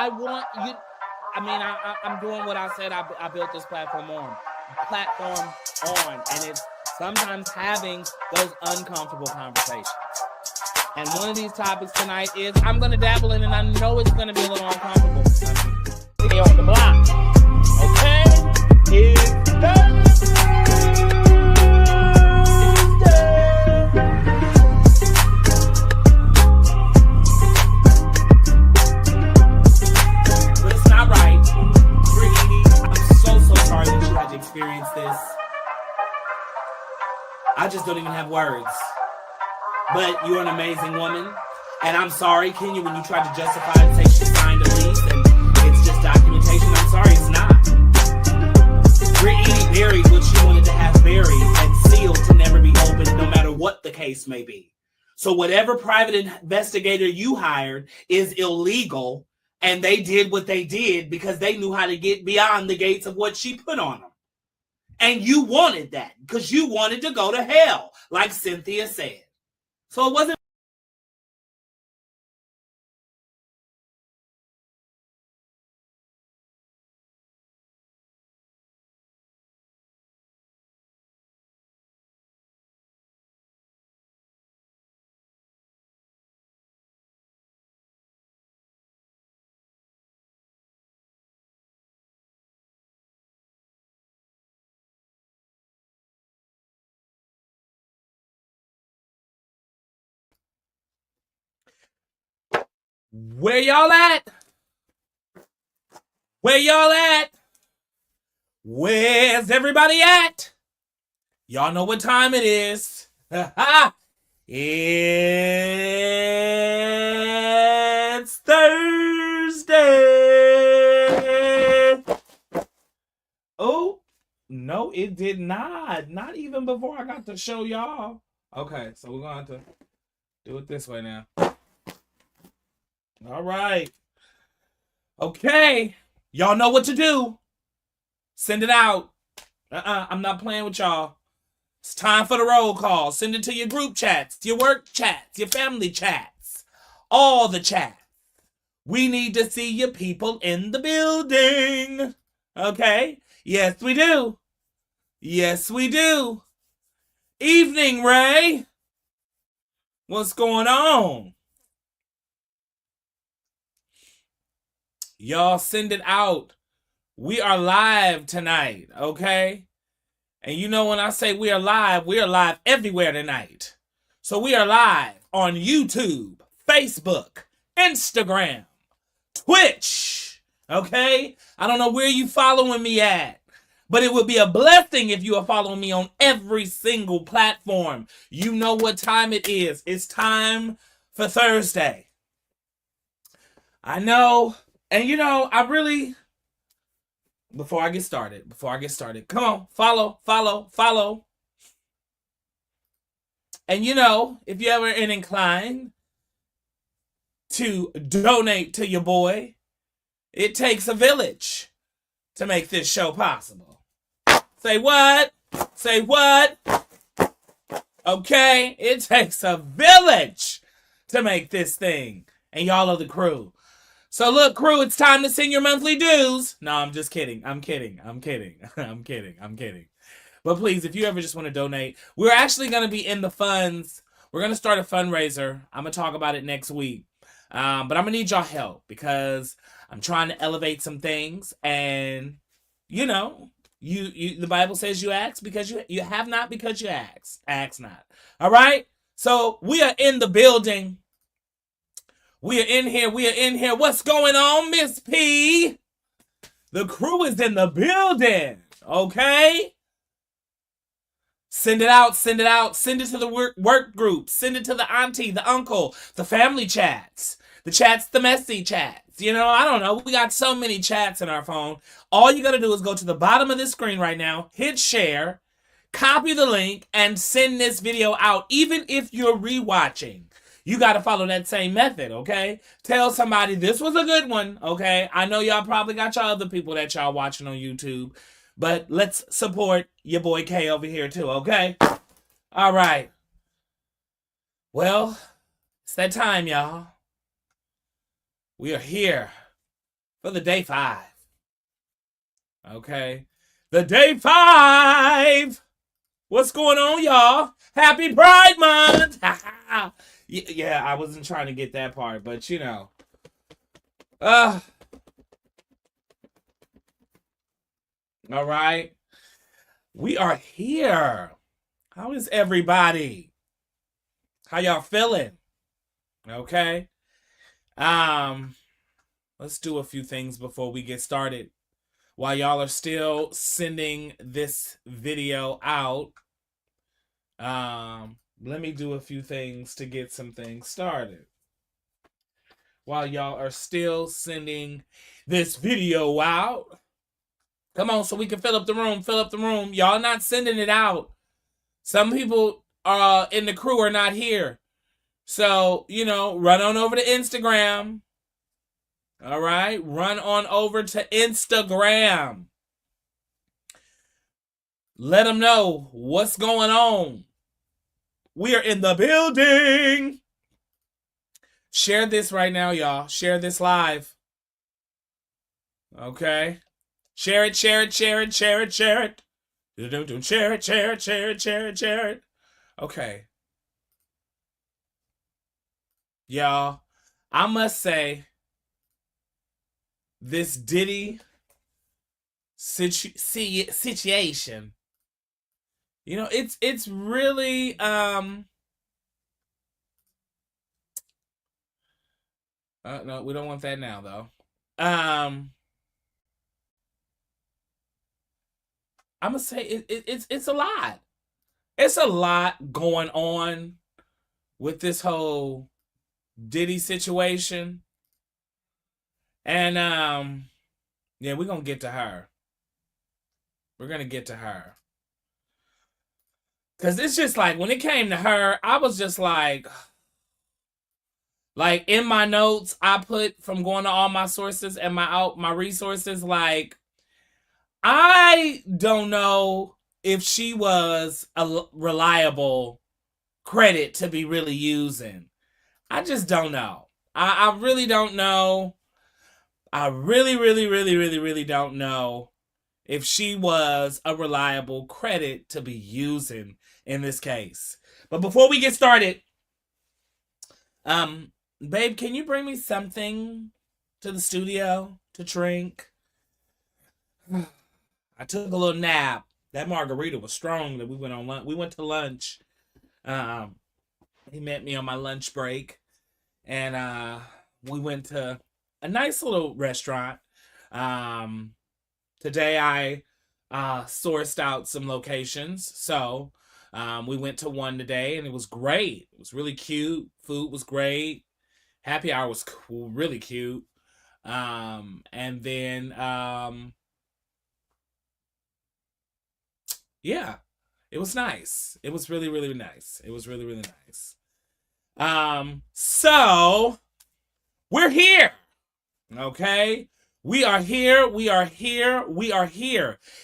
I want you. I mean, I'm doing what I said I built this platform on. And it's sometimes having those uncomfortable conversations. And one of these topics tonight is I'm going to dabble in, and I know it's going to be a little uncomfortable. Stay on the block. Okay? It's But it's not right. Brittany, I'm so sorry that you had to experience this. I just don't even have words. But you're an amazing woman. And I'm sorry, Kenya, when you tried to justify and say she signed a lease and it's just documentation. I'm sorry, it's not. Brittany buried what she wanted to have buried and sealed to never be opened, no matter what the case may be. So whatever private investigator you hired is illegal, and they did what they did because they knew how to get beyond the gates of what she put on them. And you wanted that because you wanted to go to hell, like Cynthia said. So it wasn't. Where y'all at? Where y'all at? Where's everybody at? Y'all know what time it is. It's Thursday. Oh, no, it did not. Not even before I got to show y'all. Okay, so we're going to do it this way now. All right. Okay. Y'all know what to do. Send it out. I'm not playing with y'all. It's time for the roll call. Send it to your group chats, your work chats, your family chats, all the chats. We need to see your people in the building. Okay? Yes, we do. Yes, we do. Evening, Ray. What's going on? Y'all send it out. We are live tonight, okay? And you know when I say we are live everywhere tonight. So we are live on YouTube, Facebook, Instagram, Twitch, okay? I don't know where you following me at, but it would be a blessing if you are following me on every single platform. You know what time it is. It's time for Thursday. I know. And you know, before I get started, come on, follow. And you know, if you ever inclined to donate to your boy, it takes a village to make this show possible. Say what? Say what? Okay, it takes a village to make this thing. And y'all are the crew. So look, crew, it's time to send your monthly dues. No, I'm just kidding. I'm kidding. But please, if you ever just want to donate, we're actually going to be in the funds. We're going to start a fundraiser. I'm going to talk about it next week. But I'm going to need y'all help because I'm trying to elevate some things. And, you know, the Bible says you ask because you have not because you ask. Ask not. All right? So we are in the building. We are in here. What's going on, Miss P? The crew is in the building, okay? Send it out. Send it to the work group. Send it to the auntie, the uncle, the family chats. The messy chats. You know, I don't know. We got so many chats in our phone. All you got to do is go to the bottom of the screen right now, hit share, copy the link, and send this video out, even if you're rewatching. You got to follow that same method, okay? Tell somebody this was a good one, okay? I know y'all probably got y'all other people that y'all watching on YouTube, but let's support your boy K over here too, okay? All right. Well, it's that time, y'all. We are here. for the day 5. Okay. The day 5. What's going on, y'all? Happy Pride Month. Yeah, I wasn't trying to get that part, but you know. All right. We are here. How is everybody? How y'all feeling? Okay. Let's do a few things before we get started. While y'all are still sending this video out, let me do a few things to get some things started. While y'all are still sending this video out, come on, so we can fill up the room. Y'all not sending it out. Some people in the crew are not here. So, you know, run on over to Instagram. All right, run on over to Instagram. Let them know what's going on. We are in the building. Share this right now, y'all. Share this live. Okay. Share it. Share it. Okay. Y'all, I must say, this Diddy situation, you know, it's really no, we don't want that now though. I'm gonna say it's a lot. It's a lot going on with this whole Diddy situation. And yeah, we're gonna get to her. We're gonna get to her. Cause it's just like when it came to her, I was just like in my notes, I put from going to all my sources and my resources, like, I don't know if she was a reliable credit to be really using. I just don't know. I really don't know. I really don't know if she was a reliable credit to be using in this case. But before we get started, babe, can you bring me something to the studio to drink? I took a little nap. That margarita was strong that we went on lunch. We went to lunch. He met me on my lunch break, and we went to a nice little restaurant. Today I sourced out some locations. So we went to one today and it was great. It was really cute. Food was great. Happy hour was cool, really cute. And then yeah, it was nice. It was really nice. It was really nice. So we're here. Okay? We are here.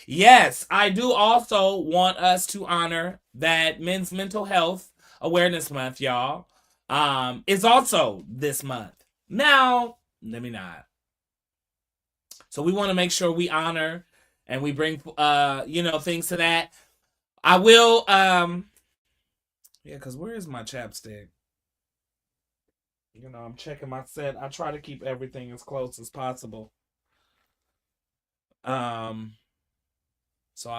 Yes, I do also want us to honor that Men's Mental Health Awareness Month, y'all, is also this month. Now, let me not. So we want to make sure we honor and we bring, things to that. I will, yeah, because where is my chapstick? You know, I'm checking my set. I try to keep everything as close as possible. So I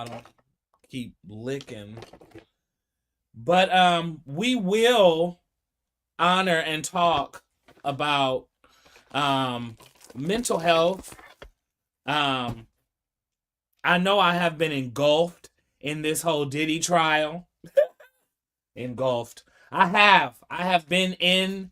don't keep licking. But we will honor and talk about mental health. I know I have been engulfed in this whole Diddy trial. Engulfed. I have been in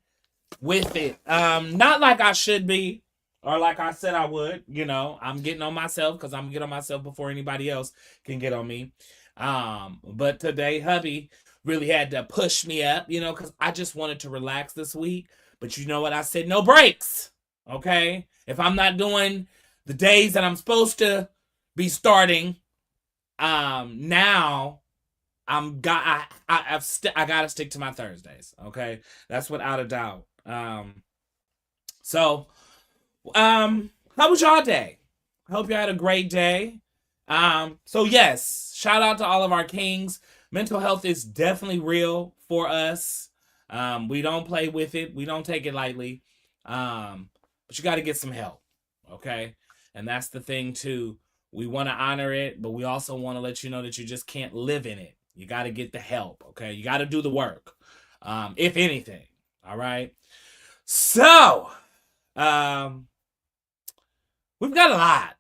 with it. Not like I should be, or like I said I would. You know, I'm getting on myself because I'm gonna get on myself before anybody else can get on me. But today, hubby really had to push me up, you know, because I just wanted to relax this week. But you know what? I said no breaks. Okay, if I'm not doing the days that I'm supposed to be starting, now I gotta stick to my Thursdays. Okay, that's without a doubt. So how was y'all day? I hope you had a great day. So yes, shout out to all of our kings. Mental health is definitely real for us. We don't play with it. We don't take it lightly. But you got to get some help. Okay. And that's the thing too. We want to honor it, but we also want to let you know that you just can't live in it. You got to get the help. Okay. You got to do the work. If anything. All right. So, we've got a lot.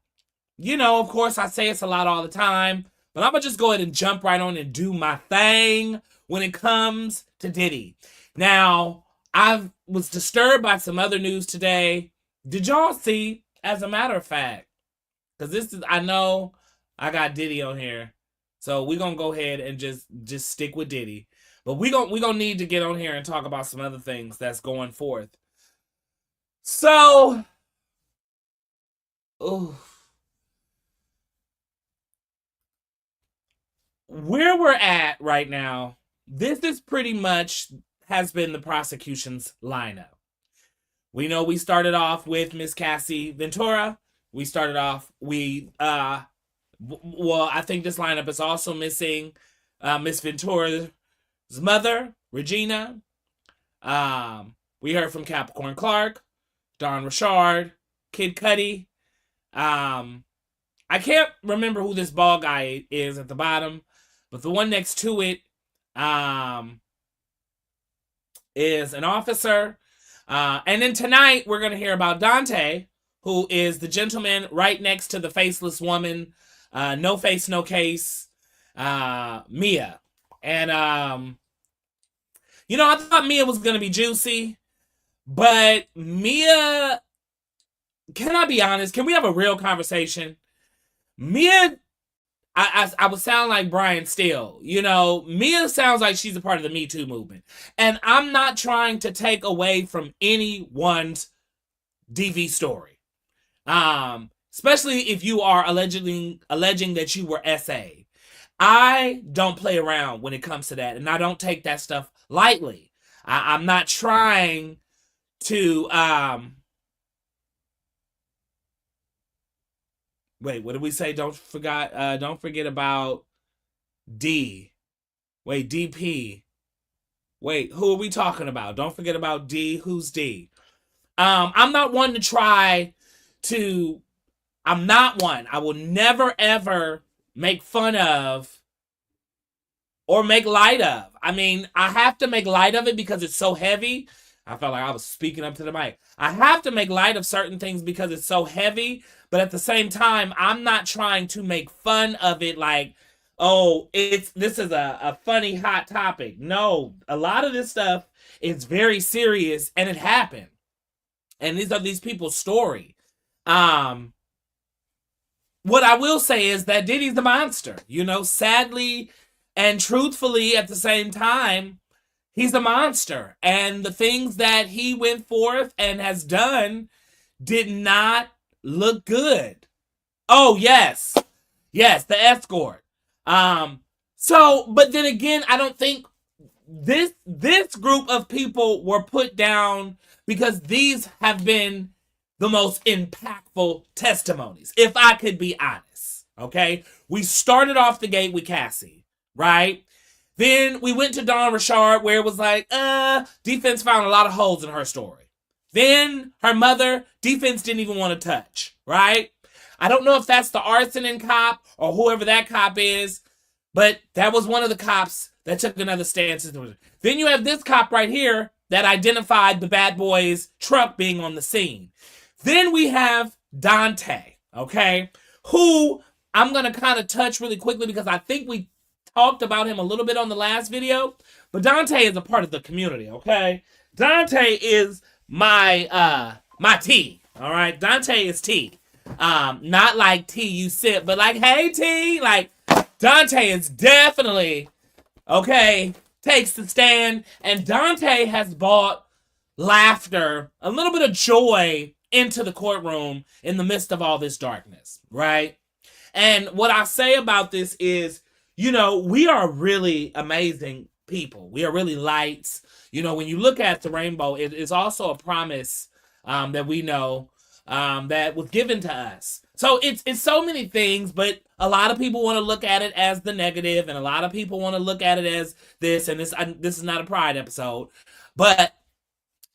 You know, of course, I say it's a lot all the time, but I'm going to just go ahead and jump right on and do my thing when it comes to Diddy. Now, I was disturbed by some other news today. Did y'all see, as a matter of fact, because this is, I know I got Diddy on here, so we're going to go ahead and just stick with Diddy. But we're gonna need to get on here and talk about some other things that's going forth. So, where we're at right now, this is pretty much has been the prosecution's lineup. We know we started off with Miss Cassie Ventura. We started off, I think this lineup is also missing Miss Ventura's mother, Regina. We heard from Capricorn Clark, Don Richard, Kid Cudi. I can't remember who this bald guy is at the bottom, but the one next to it is an officer. And then tonight we're going to hear about Dante, who is the gentleman right next to the faceless woman, no face, no case, Mia. And, you know, I thought Mia was going to be juicy, but Mia, can I be honest? Can we have a real conversation? Mia, I would sound like Brian Steele. You know, Mia sounds like she's a part of the Me Too movement. And I'm not trying to take away from anyone's DV story. Especially if you are alleging that you were SA. I don't play around when it comes to that, and I don't take that stuff lightly. I'm not trying to wait, what did we say? Don't forget about D. Wait, DP. Wait, who are we talking about? Don't forget about D. Who's D? I'm not one to try to. I'm not one. I will never ever make fun of or make light of. I mean, I have to make light of it because it's so heavy. I felt like I was speaking up to the mic. I have to make light of certain things because it's so heavy, but at the same time, I'm not trying to make fun of it like, oh, this is a funny hot topic. No, a lot of this stuff is very serious and it happened. And these are these people's story. What I will say is that Diddy's the monster. You know, sadly and truthfully at the same time, he's a monster. And the things that he went forth and has done did not look good. Oh, yes. Yes, the escort. But then again, I don't think this group of people were put down because these have been the most impactful testimonies, if I could be honest. Okay? We started off the gate with Cassie, right? Then we went to Don Richard, where it was like, defense found a lot of holes in her story. Then her mother, defense didn't even want to touch, right? I don't know if that's the arson cop or whoever that cop is, but that was one of the cops that took another stance. Then you have this cop right here that identified the bad boy's truck being on the scene. Then we have Dante, okay, who I'm going to kind of touch really quickly because I think we talked about him a little bit on the last video, but Dante is a part of the community, okay? Dante is my T, all right? Dante is T. Not like T you sip, but like, hey T, like Dante is definitely, okay, takes the stand, and Dante has brought laughter, a little bit of joy into the courtroom in the midst of all this darkness, right? And what I say about this is, you know, we are really amazing people. We are really lights. You know, when you look at the rainbow, it is also a promise that we know that was given to us. So it's so many things, but a lot of people want to look at it as the negative, and a lot of people want to look at it as this, and this is not a pride episode, but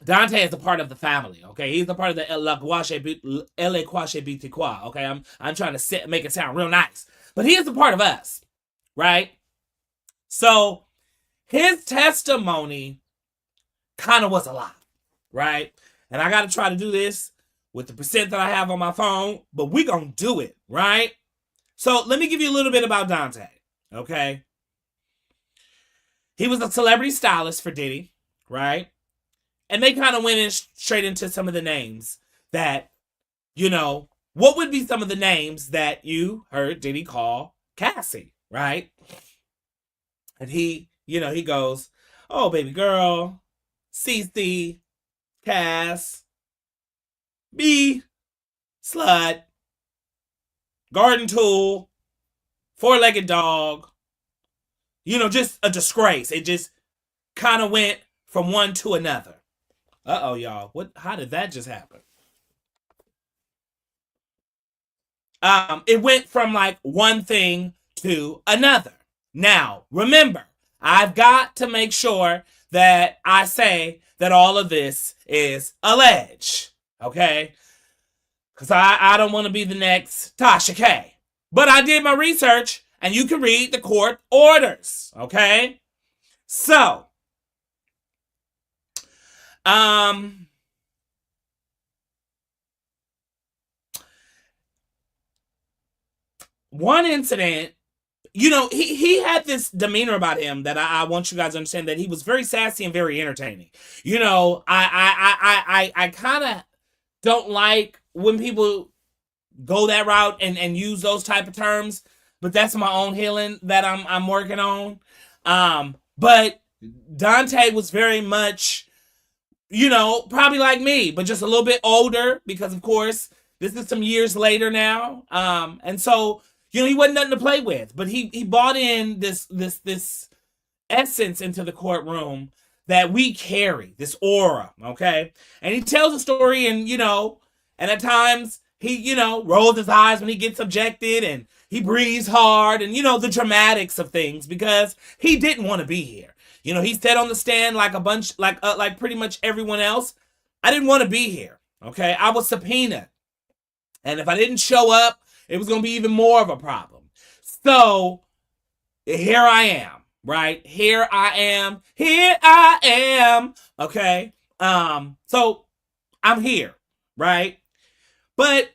Dante is a part of the family, okay? He's a part of the LGBTQ, okay? I'm trying to make it sound real nice. But he is a part of us, right? So his testimony kind of was a lot, right? And I got to try to do this with the percent that I have on my phone, but we gonna do it, right? So let me give you a little bit about Dante, okay? He was a celebrity stylist for Diddy, right? And they kind of went in straight into some of the names that, what would be some of the names that you heard Diddy call Cassie, right? And he goes, oh, baby girl, CC, Cass, B, slut, garden tool, four-legged dog, just a disgrace. It just kind of went from one to another. Uh-oh, y'all. How did that just happen? It went from like one thing to another. Now, remember, I've got to make sure that I say that all of this is alleged, okay? Because I don't want to be the next Tasha K. But I did my research, and you can read the court orders, okay? So, one incident, he had this demeanor about him that I want you guys to understand, that he was very sassy and very entertaining. I kind of don't like when people go that route and use those type of terms, but that's my own healing that I'm working on. But Dante was very much, probably like me, but just a little bit older, because of course this is some years later now. And so, he wasn't nothing to play with, but he brought in this essence into the courtroom that we carry, this aura, okay? And he tells a story, and at times he, rolls his eyes when he gets objected, and he breathes hard, and the dramatics of things, because he didn't want to be here. He said on the stand like a bunch, like pretty much everyone else, I didn't want to be here, okay? I was subpoenaed, and if I didn't show up, it was going to be even more of a problem. So, here I am, right? Here I am, okay? So, I'm here, right? But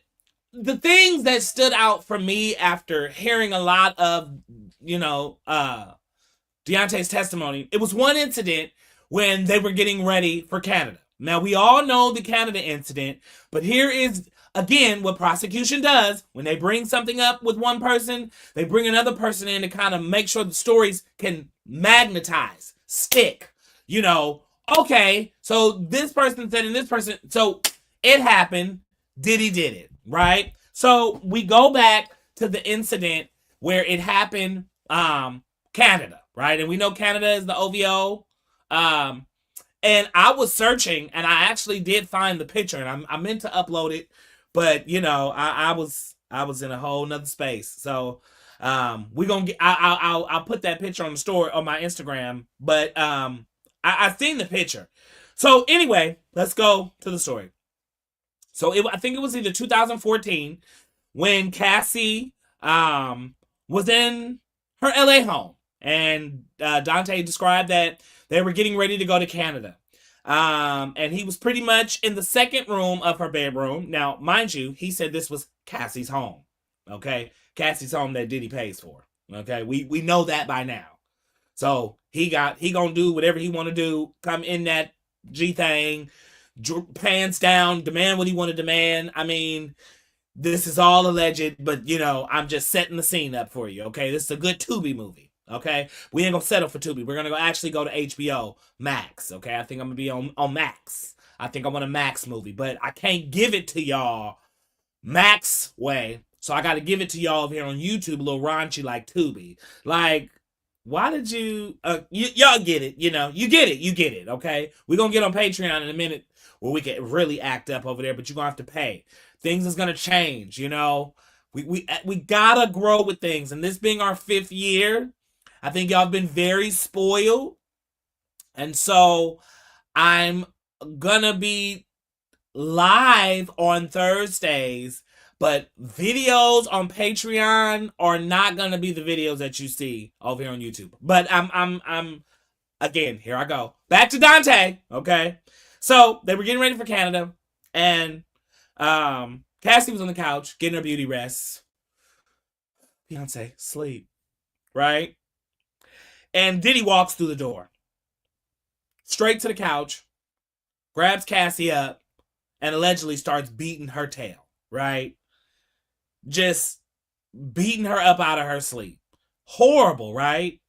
the things that stood out for me after hearing a lot of, Deontay's testimony, it was one incident when they were getting ready for Canada. Now, we all know the Canada incident, but here is, again, what prosecution does. When they bring something up with one person, they bring another person in to kind of make sure the stories can magnetize, stick. Okay, so this person said, and this person, so it happened, Diddy did it, right? So we go back to the incident where it happened, Canada, right? And we know Canada is the OVO. And I was searching, and I actually did find the picture, and I meant to upload it, but I was in a whole nother space. So we're gonna get. I'll put that picture on the story on my Instagram. But I seen the picture. So anyway, let's go to the story. So I think it was either 2014 when Cassie was in her LA home, and Dante described that they were getting ready to go to Canada. And he was pretty much in the second room of her bedroom. Now, mind you, he said this was Cassie's home. Okay? Cassie's home that Diddy pays for. Okay? We know that by now. So he gonna do whatever he want to do, come in that G thing, pants down, demand what he want to demand. I mean, this is all alleged, but I'm just setting the scene up for you. Okay? This is a good Tubi movie. Okay, we ain't gonna settle for Tubi. We're gonna actually go to HBO Max. Okay, I think I'm gonna be on Max. I think I want a Max movie, but I can't give it to y'all Max way. So I got to give it to y'all here on YouTube, a little raunchy like Tubi. Like, why did you, y'all get it, you get it, okay? We're going to get on Patreon in a minute where we can really act up over there, but you're going to have to pay. Things is going to change, We got to grow with things, and this being our 5th year, I think y'all have been very spoiled, and so I'm going to be live on Thursdays, but videos on Patreon are not gonna be the videos that you see over here on YouTube. But I'm again, here I go. Back to Dante, okay? So they were getting ready for Canada, and Cassie was on the couch getting her beauty rest. Beyonce, sleep, right? And Diddy walks through the door, straight to the couch, grabs Cassie up, and allegedly starts beating her tail, right? Just beating her up out of her sleep. Horrible, right?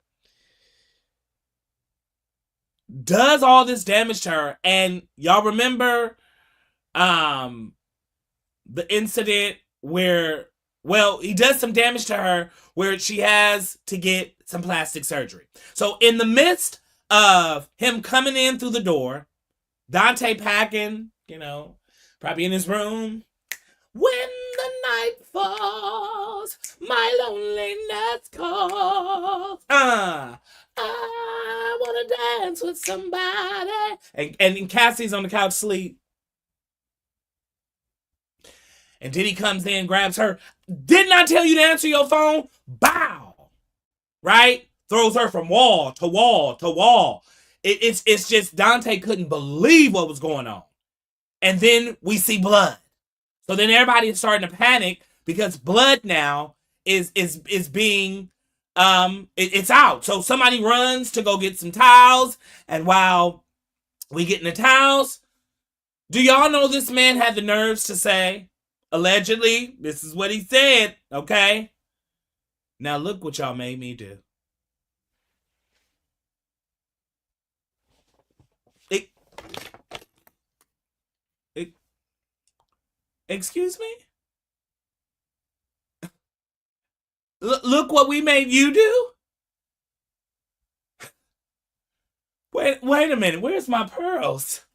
Does all this damage to her. And y'all remember the incident where, well, he does some damage to her where she has to get some plastic surgery. So in the midst of him coming in through the door, Dante packing, probably in his room. When the night falls, my loneliness calls. I want to dance with somebody. And Cassie's on the couch asleep. And Diddy comes in, grabs her. Didn't I tell you to answer your phone? Bow. Right? Throws her from wall to wall to wall. It's just Dante couldn't believe what was going on. And then we see blood. So then everybody is starting to panic because blood now is being it's out. So somebody runs to go get some towels, and while we getting the towels, do y'all know this man had the nerves to say, allegedly, this is what he said, okay? Now look what y'all made me do. Excuse me? Look what we made you do? Wait a minute. Where's my pearls?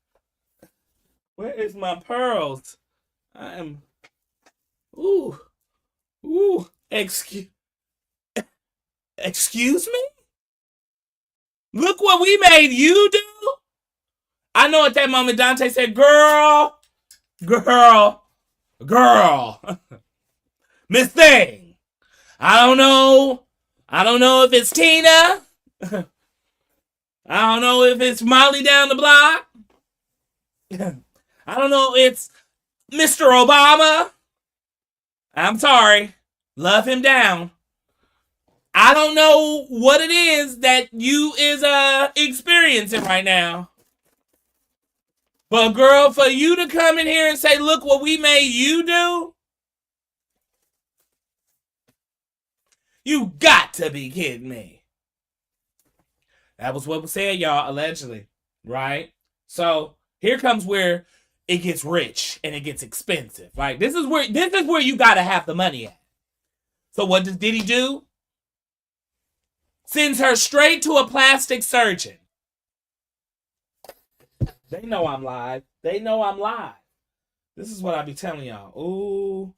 Where is my pearls? Ooh. Excuse me? Look what we made you do? I know at that moment Dante said, girl. Miss Thing. I don't know if it's Tina. I don't know if it's Molly down the block. I don't know if it's Mr. Obama. I'm sorry. Love him down. I don't know what it is that you is experiencing right now. But girl, for you to come in here and say, look what we made you do? You got to be kidding me. That was what was said, y'all, allegedly. Right? So here comes where it gets rich and it gets expensive. Like this is where you gotta have the money at. So what does Diddy do? Sends her straight to a plastic surgeon. They know I'm live. This is what I be telling y'all. Ooh.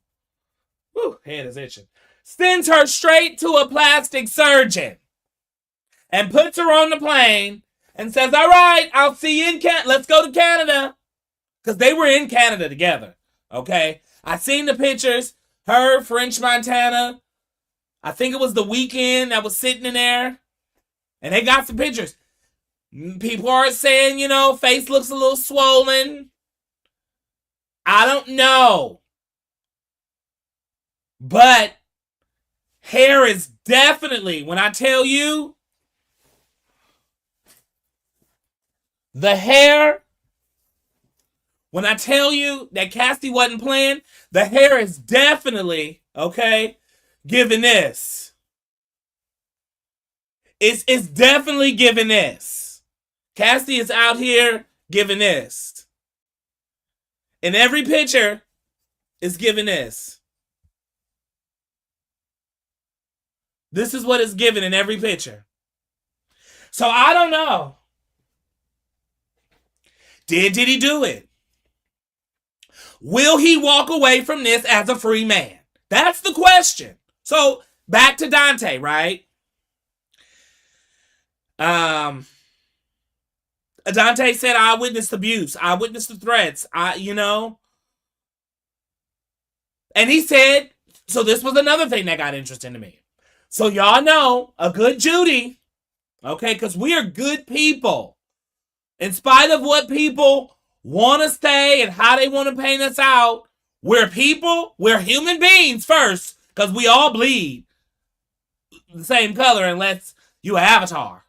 Woo, head is itching. Sends her straight to a plastic surgeon. And puts her on the plane and says, all right, I'll see you in Canada. Let's go to Canada. Because they were in Canada together. Okay? I seen the pictures. Her, French Montana. I think it was The Weeknd that was sitting in there. And they got some pictures. People are saying, face looks a little swollen. I don't know. But hair is definitely, when I tell you, the hair, when I tell you that Cassie wasn't playing, the hair is definitely, okay, giving this. It's definitely giving this. Cassie is out here giving this. In every picture, it's giving this. This is what it's given in every picture. So I don't know. Did Diddy do it? Will he walk away from this as a free man? That's the question. So back to Dante, right? Dante said, I witnessed abuse. I witnessed the threats. And he said, so this was another thing that got interesting to me. So y'all know a good Judy, okay, because we are good people. In spite of what people want to say and how they want to paint us out, we're people, we're human beings first, because we all bleed the same color unless you're an avatar.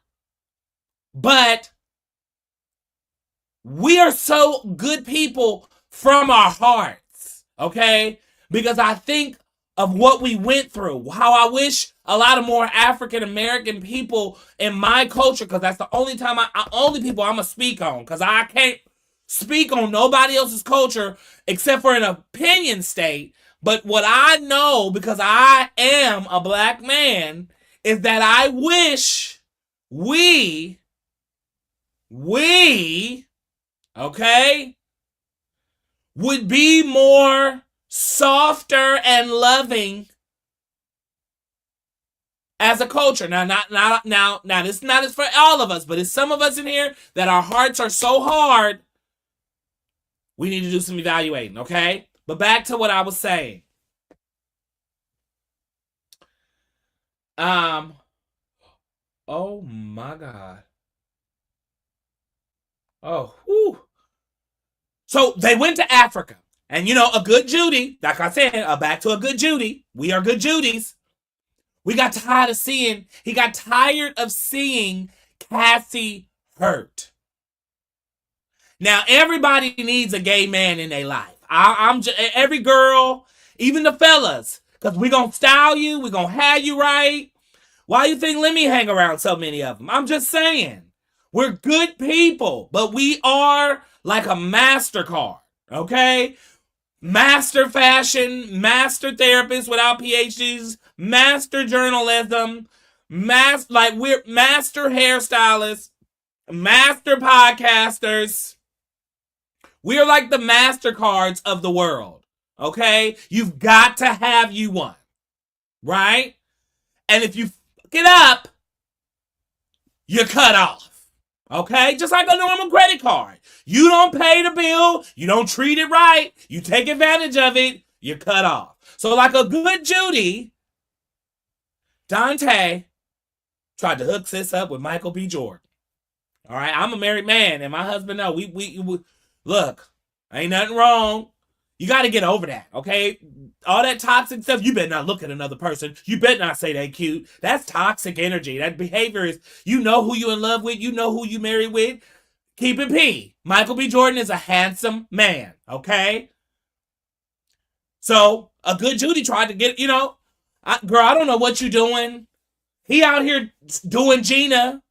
But we are so good people from our hearts, okay? Because I think of what we went through, how I wish a lot of more African American people in my culture, because that's the only time only people I'm gonna speak on, because I can't speak on nobody else's culture except for an opinion state. But what I know, because I am a black man, is that I wish we, okay, would be more softer and loving as a culture. Now, this is not for all of us, but it's some of us in here that our hearts are so hard. We need to do some evaluating, okay? But back to what I was saying. Oh my God. Oh, whew. So they went to Africa. And a good Judy, like I said, back to a good Judy. We are good Judies. He got tired of seeing Cassie hurt. Now, everybody needs a gay man in their life. Every girl, even the fellas, because we're going to style you, we're going to have you right. Why you think let me hang around so many of them? I'm just saying. We're good people, but we are like a MasterCard, okay? Master fashion, master therapist without PhDs, master journalism, we're master hairstylists, master podcasters. We're like the MasterCards of the world, okay? You've got to have you one, right? And if you fuck it up, you're cut off. Okay? Just like a normal credit card. You don't pay the bill. You don't treat it right. You take advantage of it. You're cut off. So like a good Judy, Dante tried to hook sis up with Michael B. Jordan. All right? I'm a married man, and my husband knows. We look, ain't nothing wrong. You got to get over that, okay? All that toxic stuff, you better not look at another person. You better not say they cute. That's toxic energy. That behavior is, you know who you in love with. You know who you married with. Keep it P. Michael B. Jordan is a handsome man, okay? So, a good Judy tried to get, girl, I don't know what you doing. He out here doing Gina,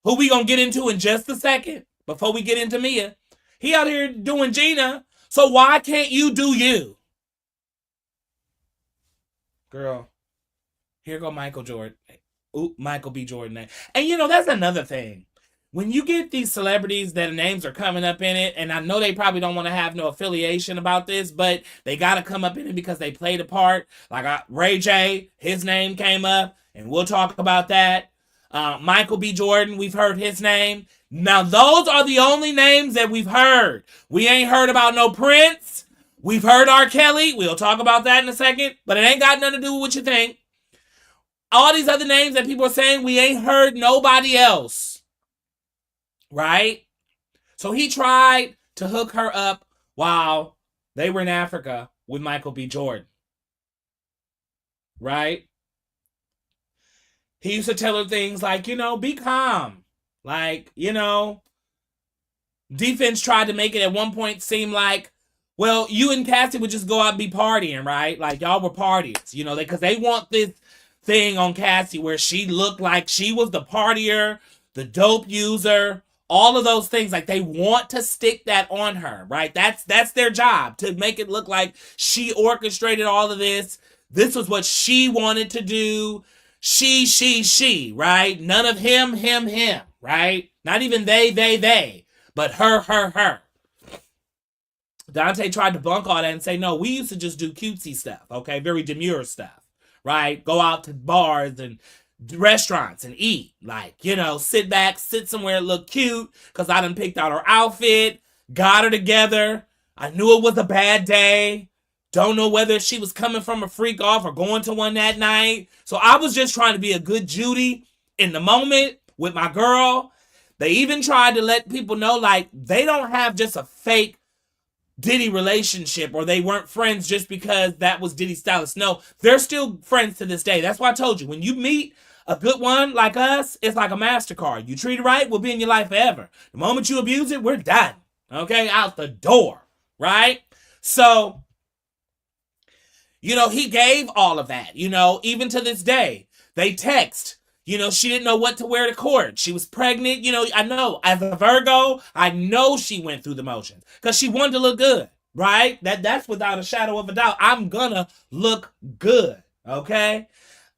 who we gonna get into in just a second, before we get into Mia. He out here doing Gina. So why can't you do you? Girl, here go Michael Jordan. Ooh, Michael B. Jordan. And that's another thing. When you get these celebrities that names are coming up in it, and I know they probably don't want to have no affiliation about this, but they got to come up in it because they played a part. Like Ray J, his name came up, and we'll talk about that. Michael B. Jordan, we've heard his name. Now, those are the only names that we've heard. We ain't heard about no Prince. We've heard R. Kelly. We'll talk about that in a second. But it ain't got nothing to do with what you think. All these other names that people are saying, we ain't heard nobody else. Right? So he tried to hook her up while they were in Africa with Michael B. Jordan. Right? He used to tell her things like, be calm. Like, defense tried to make it at one point seem like, well, you and Cassie would just go out and be partying, right? Like, y'all were parties, because they want this thing on Cassie where she looked like she was the partier, the dope user, all of those things. Like, they want to stick that on her, right? That's their job, to make it look like she orchestrated all of this. This was what she wanted to do. she, right? None of him, right? Not even they, but her. Dante tried to bunk all that and say, no, we used to just do cutesy stuff, okay? Very demure stuff, right? Go out to bars and restaurants and eat. Like, sit back, sit somewhere, look cute, because I done picked out her outfit, got her together. I knew it was a bad day. Don't know whether she was coming from a freak off or going to one that night. So I was just trying to be a good Judy in the moment with my girl. They even tried to let people know, like, they don't have just a fake Diddy relationship, or they weren't friends just because that was Diddy's stylist. No, they're still friends to this day. That's why I told you, when you meet a good one like us, it's like a MasterCard. You treat it right, we'll be in your life forever. The moment you abuse it, we're done. Okay? Out the door. Right? So, he gave all of that. Even to this day, they text. She didn't know what to wear to court. She was pregnant. I know. As a Virgo, I know she went through the motions because she wanted to look good, right? That's without a shadow of a doubt. I'm gonna look good, okay?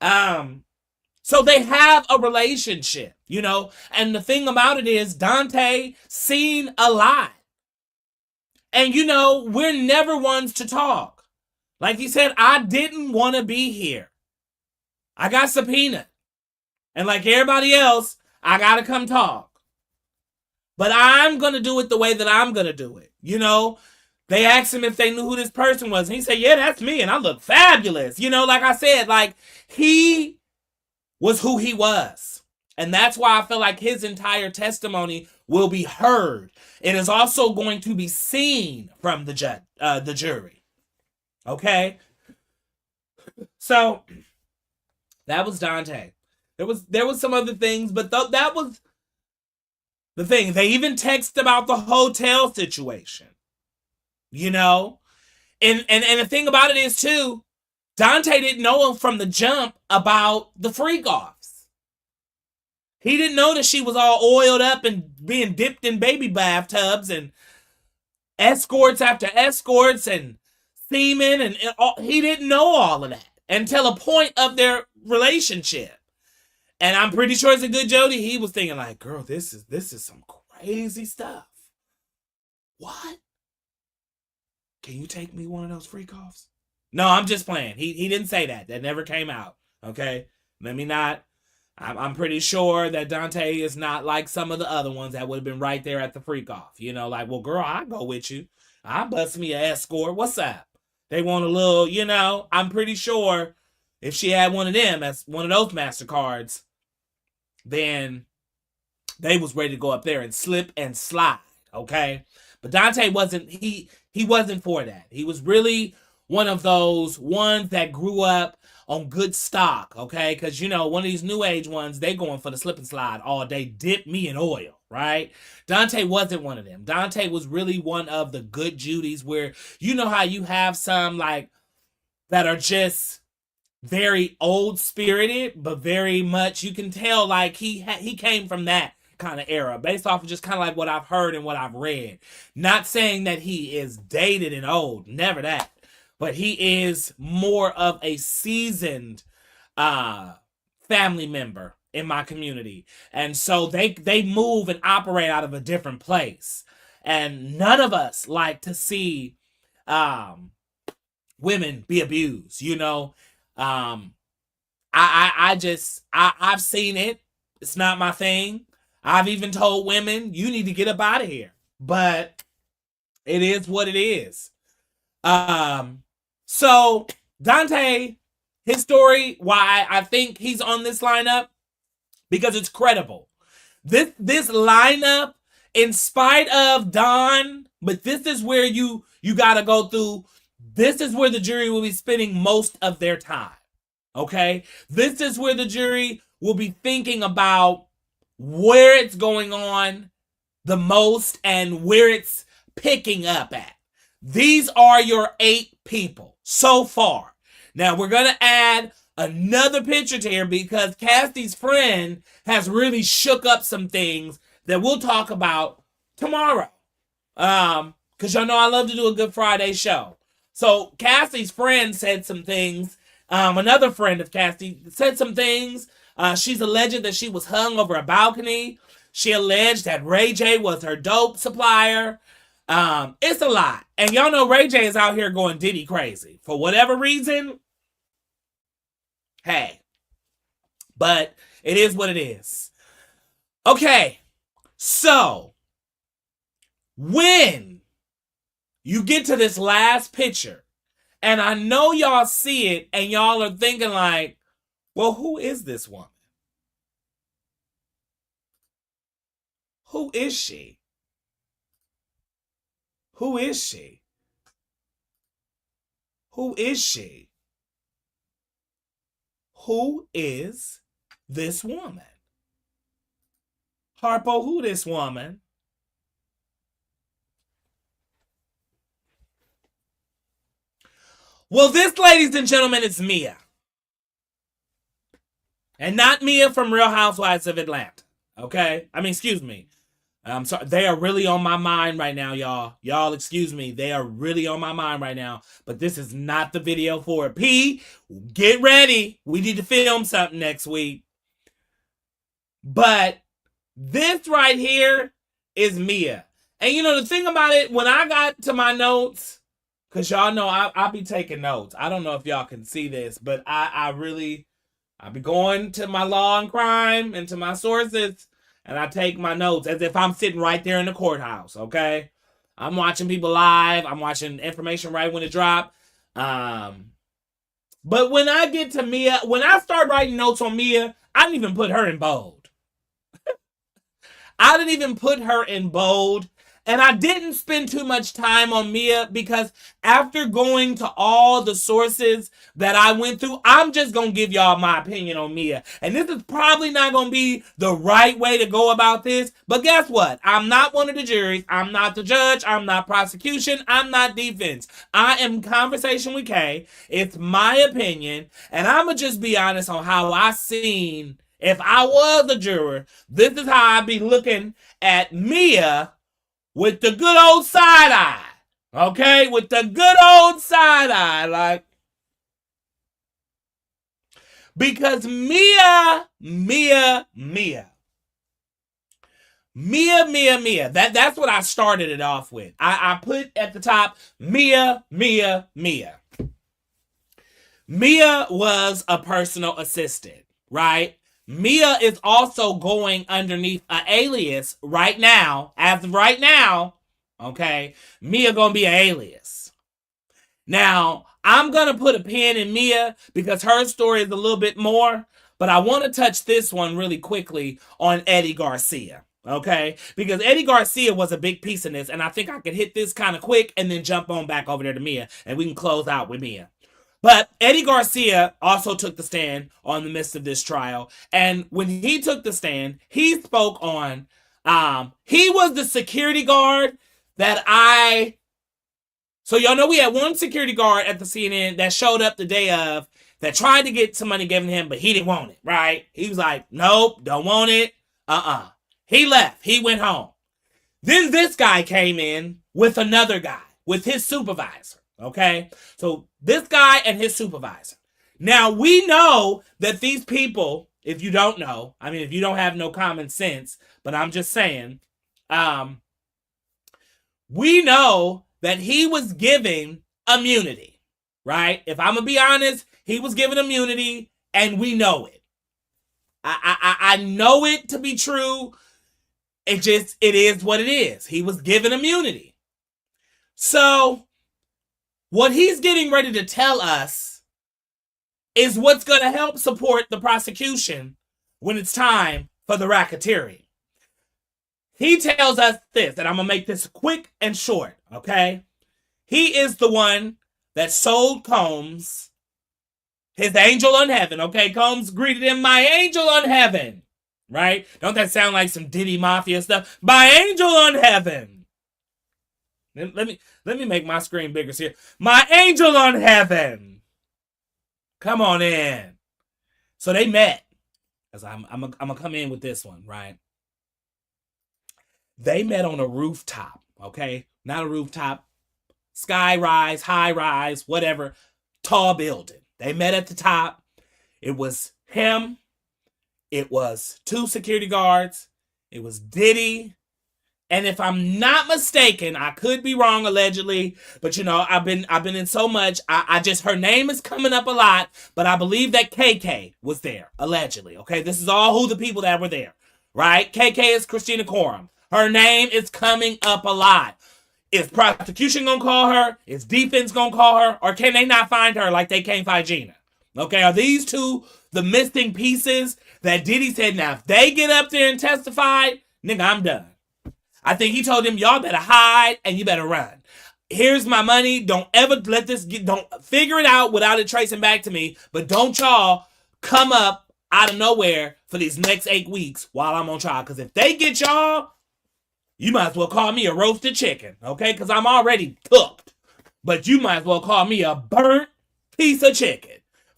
So they have a relationship, and the thing about it is Dante seen a lot. And, we're never ones to talk. Like he said, I didn't want to be here. I got subpoenaed. And like everybody else, I got to come talk. But I'm going to do it the way that I'm going to do it. They asked him if they knew who this person was. And he said, yeah, that's me. And I look fabulous. Like I said, like he was who he was. And that's why I feel like his entire testimony will be heard. It is also going to be seen from the jury. Okay? So that was Dante. There was some other things, but that was the thing. They even texted about the hotel situation. And the thing about it is too, Dante didn't know from the jump about the freak offs. He didn't know that she was all oiled up and being dipped in baby bathtubs and escorts after escorts and semen and all. He didn't know all of that until a point of their relationship. And I'm pretty sure it's a good Jody. He was thinking like, girl, this is some crazy stuff. What? Can you take me one of those freak offs? No, I'm just playing. He didn't say that. That never came out. Okay? Let me not. I'm pretty sure that Dante is not like some of the other ones that would have been right there at the freak off. Like, well, girl, I'll go with you. I'll bust me an escort. What's up? They want a little, I'm pretty sure if she had one of them, that's one of those MasterCards, then they was ready to go up there and slip and slide, okay? But Dante wasn't, he wasn't for that. He was really one of those ones that grew up on good stock, okay? Because, one of these new age ones, they going for the slip and slide all day, dip me in oil, right? Dante wasn't one of them. Dante was really one of the good Judys where, how you have some, like, that are just very old spirited, but very much you can tell like he came from that kind of era based off of just kind of like what I've heard and what I've read. Not saying that he is dated and old, never that, but he is more of a seasoned family member in my community. And so they move and operate out of a different place. And none of us like to see women be abused, I've seen it. It's not my thing. I've even told women, you need to get up out of here. But it is what it is. So Dante, his story, why I think he's on this lineup, because it's credible. This lineup, in spite of Don, but this is where you gotta go through. This is where the jury will be spending most of their time. Okay? This is where the jury will be thinking about where it's going on the most and where it's picking up at. These are your 8 people so far. Now, we're going to add another picture to here because Cassie's friend has really shook up some things that we'll talk about tomorrow. Because y'all know I love to do a Good Friday show. So Cassie's friend said some things Another friend of Cassie said some things. She's alleged that she was hung over a balcony. She alleged that Ray J was her dope supplier. It's a lot. And y'all know Ray J is out here going Diddy crazy. For whatever reason, hey. But it is what it is. Okay. So, when you get to this last picture, and I know y'all see it, and y'all are thinking like, well, who is this woman? Who is she? Who is she? Who is she? Who is this woman? Harpo, who this woman? Well, this, ladies and gentlemen, is Mia. And not Mia from Real Housewives of Atlanta. Okay? I mean, excuse me. I'm sorry. They are really on my mind right now, y'all. Y'all, excuse me. They are really on my mind right now. But this is not the video for it. P, get ready. We need to film something next week. But this right here is Mia. And you know, the thing about it, when I got to my notes, because y'all know I'll be taking notes. I don't know if y'all can see this, but I'll be going to my law and crime and to my sources, and I take my notes as if I'm sitting right there in the courthouse, okay? I'm watching people live. I'm watching information right when it drops. But when I get to Mia, when I start writing notes on Mia, I didn't even put her in bold. I didn't even put her in bold. And I didn't spend too much time on Mia because after going to all the sources that I went through, I'm just going to give y'all my opinion on Mia. And this is probably not going to be the right way to go about this. But guess what? I'm not one of the juries. I'm not the judge. I'm not prosecution. I'm not defense. I am Konversation with K. It's my opinion. And I'm going to just be honest on how I seen, if I was a juror, this is how I'd be looking at Mia with the good old side eye. Okay? With the good old side eye. Like, because Mia. That's what I started it off with. I put at the top, Mia. Mia was a personal assistant, right? Mia is also going underneath an alias right now. As of right now, okay, Mia gonna be an alias. Now, I'm gonna put a pin in Mia because her story is a little bit more, but I want to touch this one really quickly on Eddie Garcia, okay? Because Eddie Garcia was a big piece in this, and I think I could hit this kind of quick and then jump on back over there to Mia, and we can close out with Mia. But Eddie Garcia also took the stand on the midst of this trial. And when he took the stand, he spoke on, he was the security guard that so y'all know we had one security guard at the CNN that showed up the day of, that tried to get some money given him, but he didn't want it, right? He was like, nope, don't want it. He left. He went home. Then this guy came in with another guy, with his supervisor. Okay, so this guy and his supervisor. Now, we know that these people, if you don't know, I mean, if you don't have no common sense, but I'm just saying, we know that he was giving immunity, right? If I'm going to be honest, he was given immunity, and we know it. I know it to be true. It is what it is. He was given immunity. So what he's getting ready to tell us is what's going to help support the prosecution when it's time for the racketeering. He tells us this, and I'm going to make this quick and short, okay? He is the one that sold Combs his angel on heaven, okay? Combs greeted him, my angel on heaven, right? Don't that sound like some Diddy Mafia stuff? My angel on heaven. Let me make my screen bigger here. My angel on heaven. Come on in. So they met. As I'm gonna come in with this one, right? They met on a rooftop, okay? Not a rooftop. Sky rise, high rise, whatever. Tall building. They met at the top. It was him. It was 2 security guards. It was Diddy. And if I'm not mistaken, I could be wrong allegedly, but I've been in so much. I just, her name is coming up a lot, but I believe that KK was there allegedly. Okay, this is all who the people that were there, right? KK is Christina Coram. Her name is coming up a lot. Is prosecution gonna call her? Is defense gonna call her? Or can they not find her like they can't find Gina? Okay, are these two the missing pieces that Diddy said, now if they get up there and testify, nigga, I'm done. I think he told them, y'all better hide and you better run. Here's my money. Don't ever let this don't figure it out without it tracing back to me. But don't y'all come up out of nowhere for these next 8 weeks while I'm on trial. Because if they get y'all, you might as well call me a roasted chicken, okay? Because I'm already cooked. But you might as well call me a burnt piece of chicken.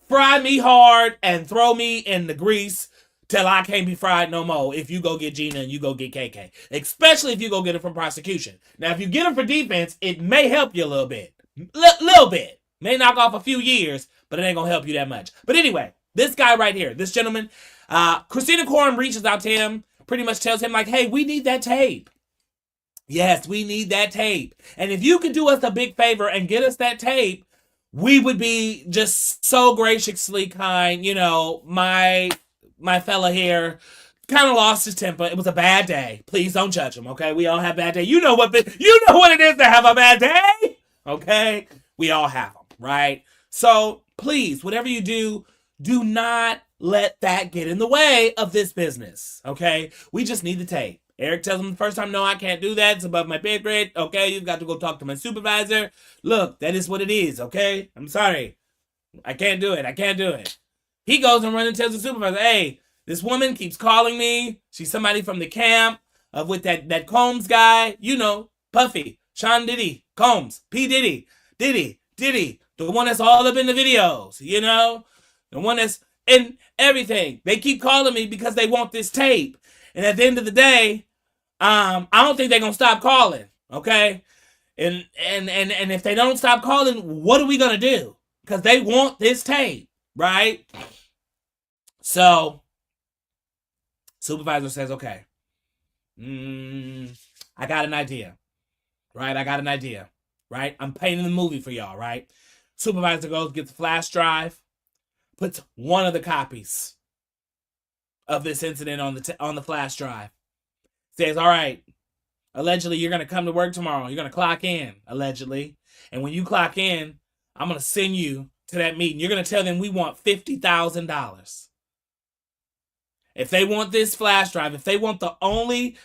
Fry me hard and throw me in the grease till I can't be fried no more if you go get Gina and you go get KK. Especially if you go get it from prosecution. Now, if you get them for defense, it may help you a little bit. Little bit. May knock off a few years, but it ain't going to help you that much. But anyway, this guy right here, this gentleman, Christina Coram reaches out to him, pretty much tells him like, hey, we need that tape. Yes, we need that tape. And if you could do us a big favor and get us that tape, we would be just so graciously kind. My fella here kind of lost his temper. It was a bad day. Please don't judge him, okay? We all have bad days. You know what it is to have a bad day, okay? We all have them, right? So please, whatever you do, do not let that get in the way of this business, okay? We just need the tape. Eric tells him the first time, no, I can't do that. It's above my pay grade. Okay, you've got to go talk to my supervisor. Look, that is what it is, okay? I'm sorry. I can't do it. He goes and runs and tells the supervisor, hey, this woman keeps calling me. She's somebody from the camp with that Combs guy. Puffy, Sean Diddy, Combs, P. Diddy, the one that's all up in the videos, the one that's in everything. They keep calling me because they want this tape. And at the end of the day, I don't think they're going to stop calling, okay? And if they don't stop calling, what are we going to do? Because they want this tape, right? So, supervisor says, okay, I got an idea, right? I'm painting the movie for y'all, right? Supervisor goes, gets the flash drive, puts one of the copies of this incident on the flash drive. Says, all right, allegedly you're going to come to work tomorrow. You're going to clock in, allegedly. And when you clock in, I'm going to send you to that meeting. You're going to tell them we want $50,000. If they want this flash drive, if they want the only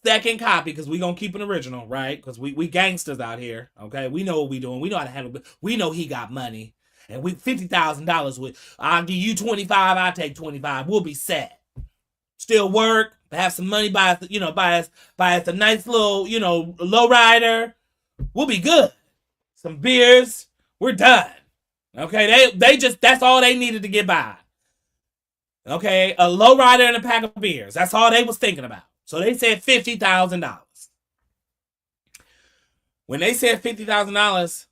second copy, because we're going to keep an original, right? Because we gangsters out here, okay? We know what we're doing. We know how to handle it. We know he got money. And we $50,000 I'll give you 25, I'll take 25. We'll be set. Still work, have some money, buy us a nice little, lowrider. We'll be good. Some beers, we're done. Okay, they just, that's all they needed to get by. Okay, a lowrider and a pack of beers. That's all they was thinking about. So they said $50,000. When they said $50,000,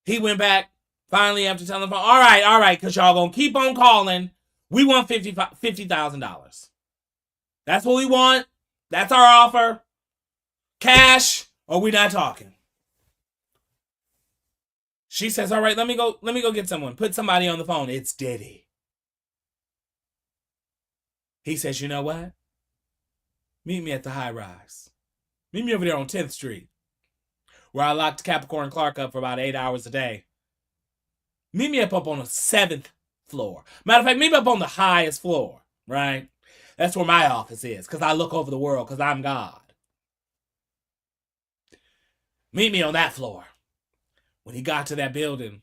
he went back. Finally, after telling them, all right, because y'all going to keep on calling, we want $50,000. That's what we want. That's our offer. Cash, or we not talking. She says, all right, let me go get someone. Put somebody on the phone. It's Diddy. He says, you know what? Meet me at the high rise. Meet me over there on 10th Street, where I locked Capricorn Clark up for about 8 hours a day. Meet me up on the 7th floor. Matter of fact, meet me up on the highest floor, right? That's where my office is, because I look over the world, because I'm God. Meet me on that floor. When he got to that building,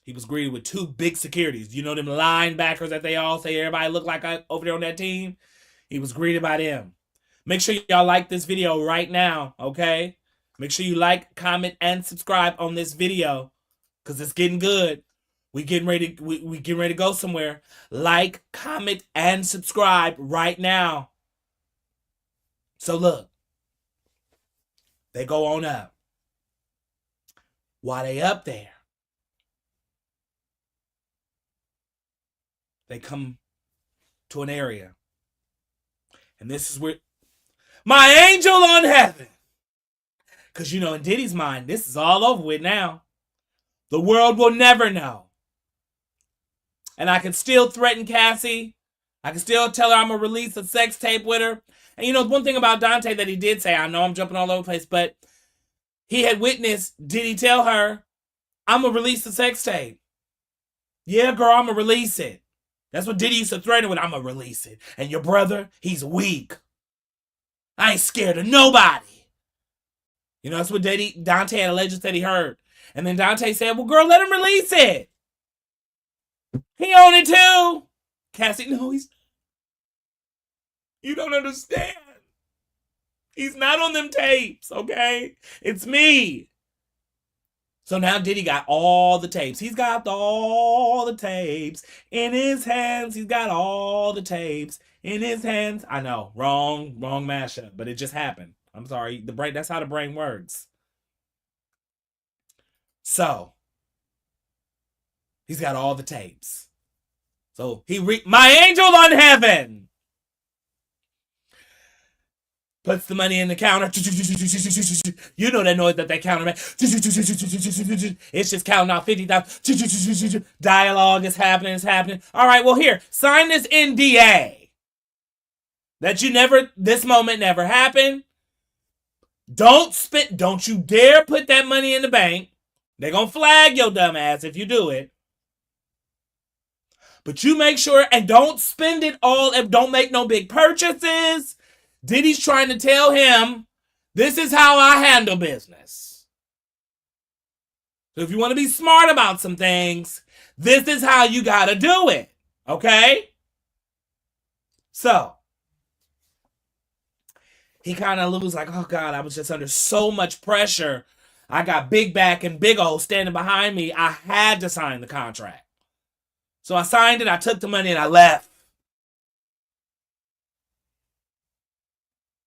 he was greeted with 2 big securities. You know them linebackers that they all say everybody look like over there on that team? He was greeted by them. Make sure y'all like this video right now, okay? Make sure you like, comment, and subscribe on this video, because it's getting good. We getting ready to go somewhere. Like, comment, and subscribe right now. So look, they go on up. While they up there, they come to an area. And this is where my angel on heaven. Because, in Diddy's mind, this is all over with now. The world will never know. And I can still threaten Cassie. I can still tell her I'm going to release a sex tape with her. And one thing about Dante that he did say, I know I'm jumping all over the place, but he had witnessed Diddy tell her, I'm going to release the sex tape. Yeah, girl, I'm going to release it. That's what Diddy used to threaten with. I'm going to release it. And your brother, he's weak. I ain't scared of nobody. That's what Dante had alleged that he heard. And then Dante said, well, girl, let him release it. He owned it too. Cassie, no, you don't understand. He's not on them tapes, okay? It's me. So now Diddy got all the tapes. He's got all the tapes in his hands. He's got all the tapes in his hands. I know, wrong mashup, but it just happened. I'm sorry. That's how the brain works. So, he's got all the tapes. So, my angel on heaven puts the money in the counter. You know that noise that counter makes. It's just counting out 50,000. Dialogue is happening. All right, well, here, sign this NDA. That this moment never happened. Don't you dare put that money in the bank. They're going to flag your dumb ass if you do it. But you make sure and don't spend it all and don't make no big purchases. Diddy's trying to tell him, this is how I handle business. So if you want to be smart about some things, this is how you got to do it. Okay? So, he kind of loses like, oh God, I was just under so much pressure. I got Big Back and Big O standing behind me. I had to sign the contract. So I signed it, I took the money, and I left.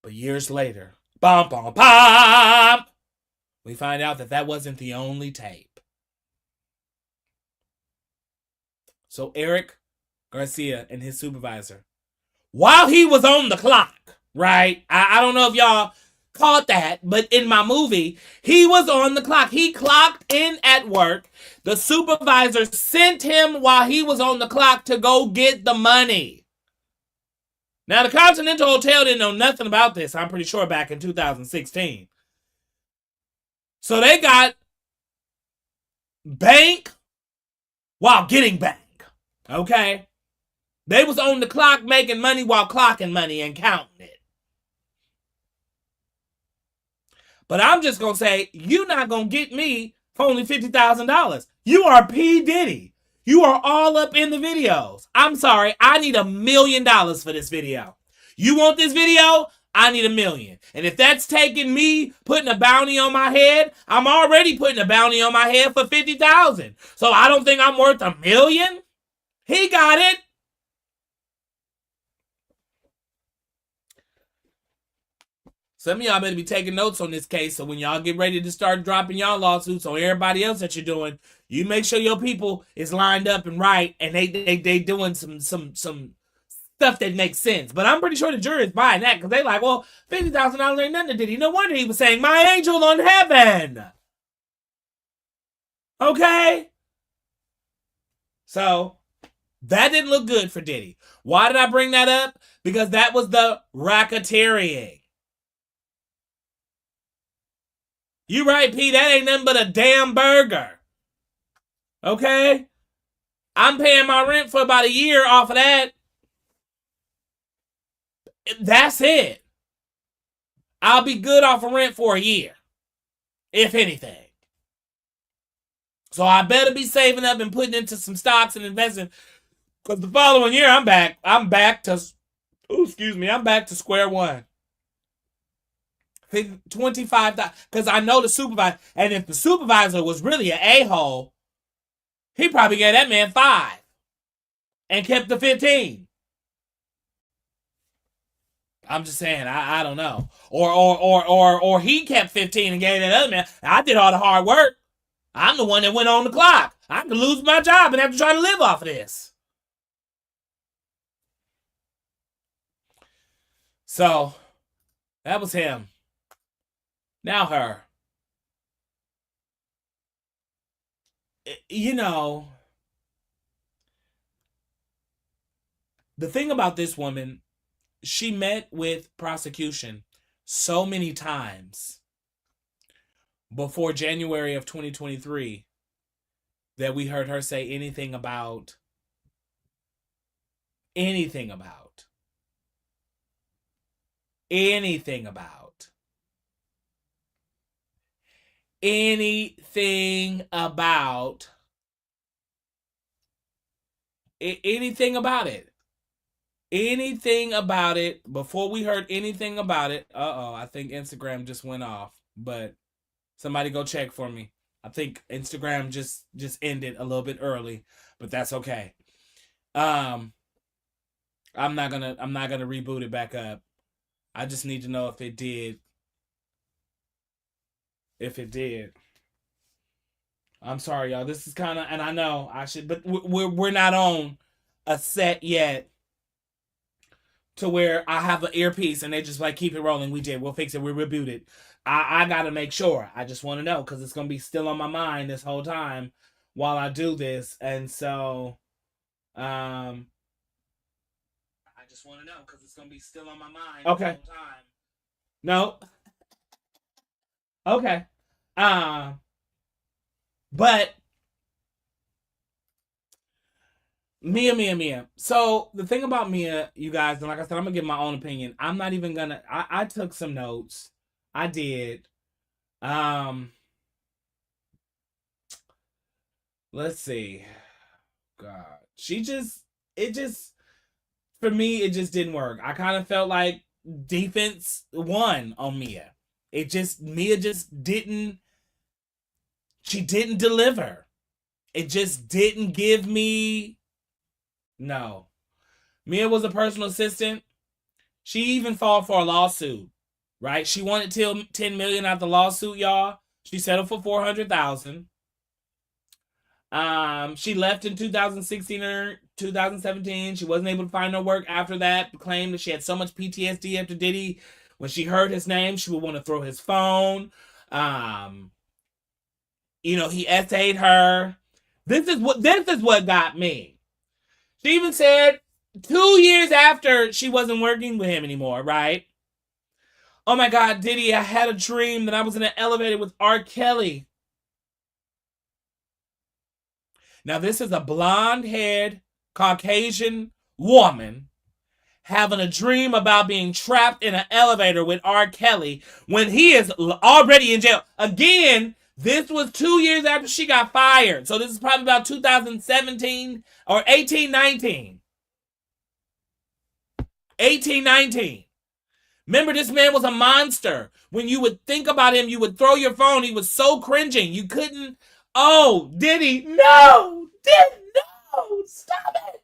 But years later, we find out that wasn't the only tape. So Eric Garcia and his supervisor, while he was on the clock, right? I don't know if y'all caught that, but in my movie, he was on the clock. He clocked in at work. The supervisor sent him while he was on the clock to go get the money. Now, the Continental Hotel didn't know nothing about this, I'm pretty sure, back in 2016. So they got bank while getting bank. Okay? They was on the clock making money while clocking money and counting it. But I'm just going to say, you're not going to get me for only $50,000. You are P. Diddy. You are all up in the videos. I'm sorry. I need $1 million for this video. You want this video? I need $1 million. And if that's taking me putting a bounty on my head, I'm already putting a bounty on my head for $50,000. So I don't think I'm worth $1 million. He got it. Some of y'all better be taking notes on this case, so when y'all get ready to start dropping y'all lawsuits on everybody else that you're doing, you make sure your people is lined up and right, and they doing some stuff that makes sense. But I'm pretty sure the jury is buying that, because they like, well, $50,000 ain't nothing to Diddy. No wonder he was saying, my angel on heaven. Okay? So, that didn't look good for Diddy. Why did I bring that up? Because that was the racketeering. You right, P. That ain't nothing but a damn burger. Okay? I'm paying my rent for about a year off of that. That's it. I'll be good off of rent for a year. If anything. So I better be saving up and putting into some stocks and investing. Because the following year, I'm back to square one. 25, because I know the supervisor, and if the supervisor was really an a-hole, he probably gave that man 5 and kept the 15. I'm just saying, I don't know. Or he kept 15 and gave that other man. I did all the hard work. I'm the one that went on the clock. I could lose my job and have to try to live off of this. So that was him. Now her. You know, the thing about this woman, she met with prosecution so many times before January of 2023 that we heard her say anything about anything about anything about anything about anything about it. Anything about it. Before we heard anything about it. I think Instagram just went off. But somebody go check for me. I think Instagram just ended a little bit early, but that's okay. I'm not gonna reboot it back up. I just need to know if it did. If it did. I'm sorry, y'all. This is kind of, and I know I should, but we're not on a set yet to where I have an earpiece and they just like keep it rolling. We did. We'll fix it. We reboot it. I gotta make sure. I just want to know because it's gonna be still on my mind this whole time while I do this, and so I just want to know because it's gonna be still on my mind. Okay. This whole time. No. Okay. But Mia. So the thing about Mia, you guys, and like I said, I'm gonna give my own opinion. I'm not even gonna. I took some notes. I did. Let's see. God, for me, it just didn't work. I kind of felt like defense won on Mia. Mia just didn't. She didn't deliver. It just didn't give me. No. Mia was a personal assistant. She even fought for a lawsuit, right? She wanted $10 million out the lawsuit, y'all. She settled for $400,000. She left in 2016 or 2017. She wasn't able to find no work after that. Claimed that she had so much PTSD after Diddy. When she heard his name, she would want to throw his phone. He essayed her. This is what got me. She even said 2 years after she wasn't working with him anymore, right? Oh my God, Diddy, I had a dream that I was in an elevator with R. Kelly. Now, this is a blonde-haired Caucasian woman having a dream about being trapped in an elevator with R. Kelly when he is already in jail. Again, this was 2 years after she got fired. So this is probably about 2017 or 18-19. 18-19. Remember, this man was a monster. When you would think about him, you would throw your phone. He was so cringing. You couldn't. Oh, Diddy, no! Stop it!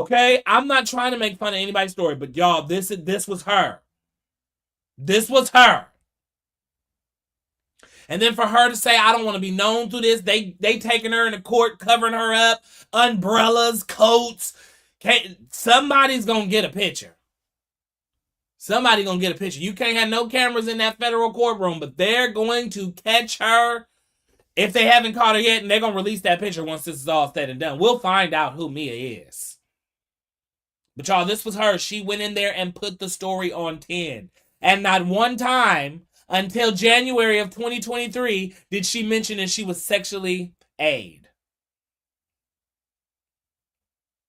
Okay? I'm not trying to make fun of anybody's story, but y'all, this was her. This was her. And then for her to say, I don't want to be known through this, they taking her into court, covering her up, umbrellas, coats. Somebody's going to get a picture. Somebody's going to get a picture. You can't have no cameras in that federal courtroom, but they're going to catch her if they haven't caught her yet, and they're going to release that picture once this is all said and done. We'll find out who Mia is. But y'all, this was her. She went in there and put the story on 10. And not one time until January of 2023 did she mention that she was sexually aid.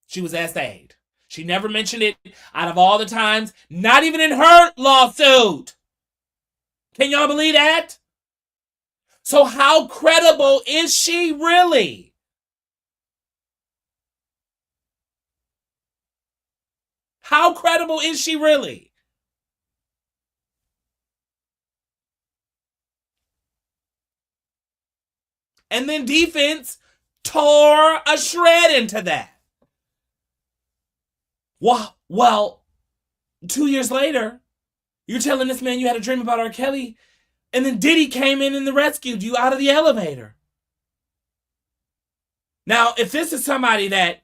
She was S-aid. She never mentioned it out of all the times, not even in her lawsuit. Can y'all believe that? So how credible is she really? How credible is she really? And then defense tore a shred into that. Well, 2 years later, you're telling this man you had a dream about R. Kelly, and then Diddy came in and rescued you out of the elevator. Now, if this is somebody that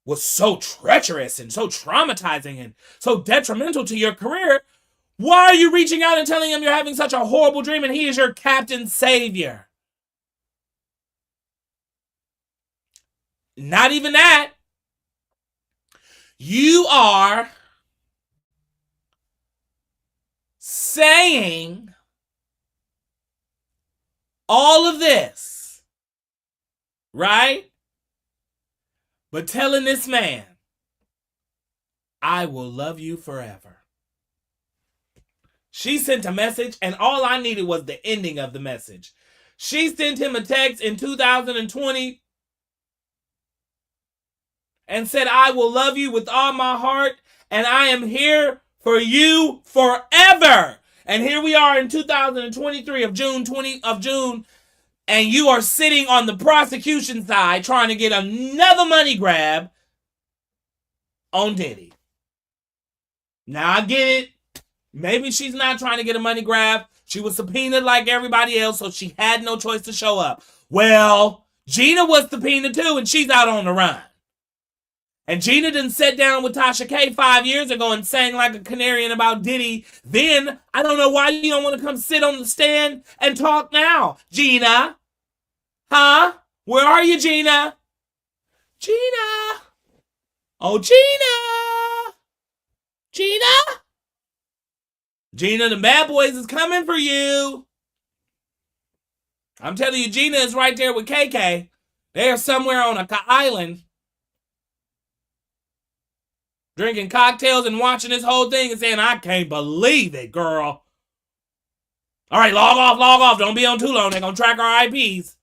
was so treacherous and so traumatizing and so detrimental to your career, why are you reaching out and telling him you're having such a horrible dream and he is your captain savior? Not even that. You are saying all of this, right? But telling this man, I will love you forever. She sent a message, and all I needed was the ending of the message. She sent him a text in 2020 and said, I will love you with all my heart, and I am here for you forever. And here we are in 2023 of June, and you are sitting on the prosecution side trying to get another money grab on Diddy. Now I get it. Maybe she's not trying to get a money grab. She was subpoenaed like everybody else, so she had no choice to show up. Well, Gina was subpoenaed too, and she's out on the run. And Gina done sat down with Tasha K 5 years ago and sang like a canary about Diddy. Then, I don't know why you don't want to come sit on the stand and talk now. Gina? Huh? Where are you, Gina? Gina? Oh, Gina? Gina? Gina, the bad boys is coming for you. I'm telling you, Gina is right there with KK. They're somewhere on a island, drinking cocktails and watching this whole thing and saying, I can't believe it, girl. All right, log off. Don't be on too long. They're going to track our IPs.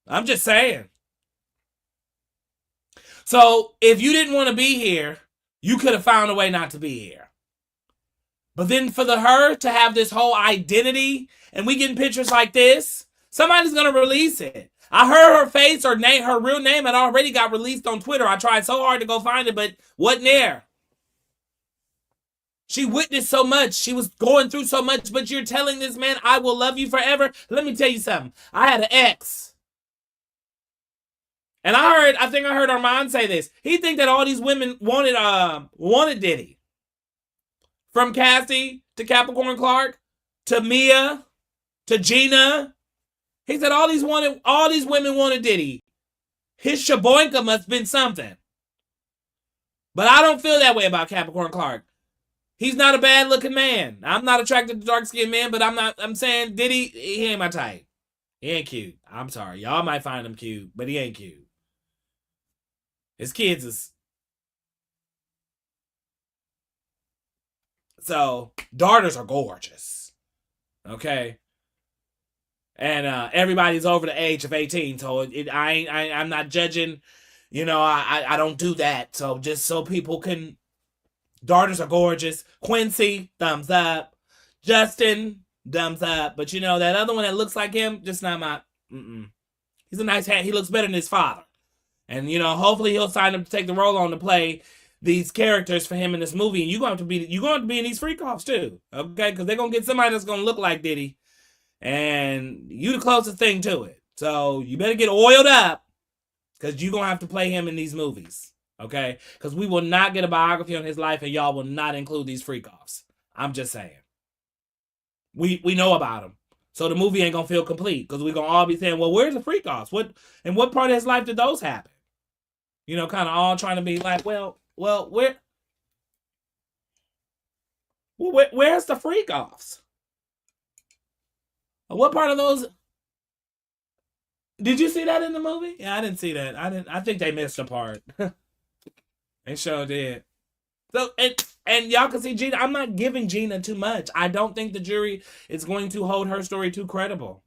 I'm just saying. So, if you didn't want to be here, you could have found a way not to be here. But then for her to have this whole identity, and we getting pictures like this, somebody's going to release it. I heard her face or name, her real name had already got released on Twitter. I tried so hard to go find it, but wasn't there. She witnessed so much. She was going through so much, but you're telling this man, I will love you forever. Let me tell you something. I had an ex. And I think I heard Armand say this. He think that all these women wanted Diddy. From Cassie to Capricorn Clark to Mia to Gina. He said all these women wanted Diddy. His shaboinka must have been something. But I don't feel that way about Capricorn Clark. He's not a bad looking man. I'm not attracted to dark skinned men, but I'm saying Diddy, he ain't my type. He ain't cute. I'm sorry. Y'all might find him cute, but he ain't cute. His kids is... So, daughters are gorgeous. Okay? And everybody's over the age of 18, so I'm not judging. You know, I don't do that. So, just so people can... Daughters are gorgeous. Quincy, thumbs up. Justin, thumbs up. But you know, that other one that looks like him, just not my... He's a nice hat. He looks better than his father. And, you know, hopefully he'll sign up to take the role on to play these characters for him in this movie. And you're going to be in these freak-offs too. Okay? Because they're going to get somebody that's going to look like Diddy. And you the closest thing to it. So you better get oiled up. Because you're going to have to play him in these movies. Okay? Because we will not get a biography on his life and y'all will not include these freak-offs. I'm just saying. We know about him. So the movie ain't going to feel complete. Because we're going to all be saying, well, where's the freak-offs? In what part of his life did those happen? You know, kind of all trying to be like, well, where's the freak-offs? What part of those? Did you see that in the movie? Yeah, I didn't see that. I think they missed a part. They sure did. So, and y'all can see Gina. I'm not giving Gina too much. I don't think the jury is going to hold her story too credible.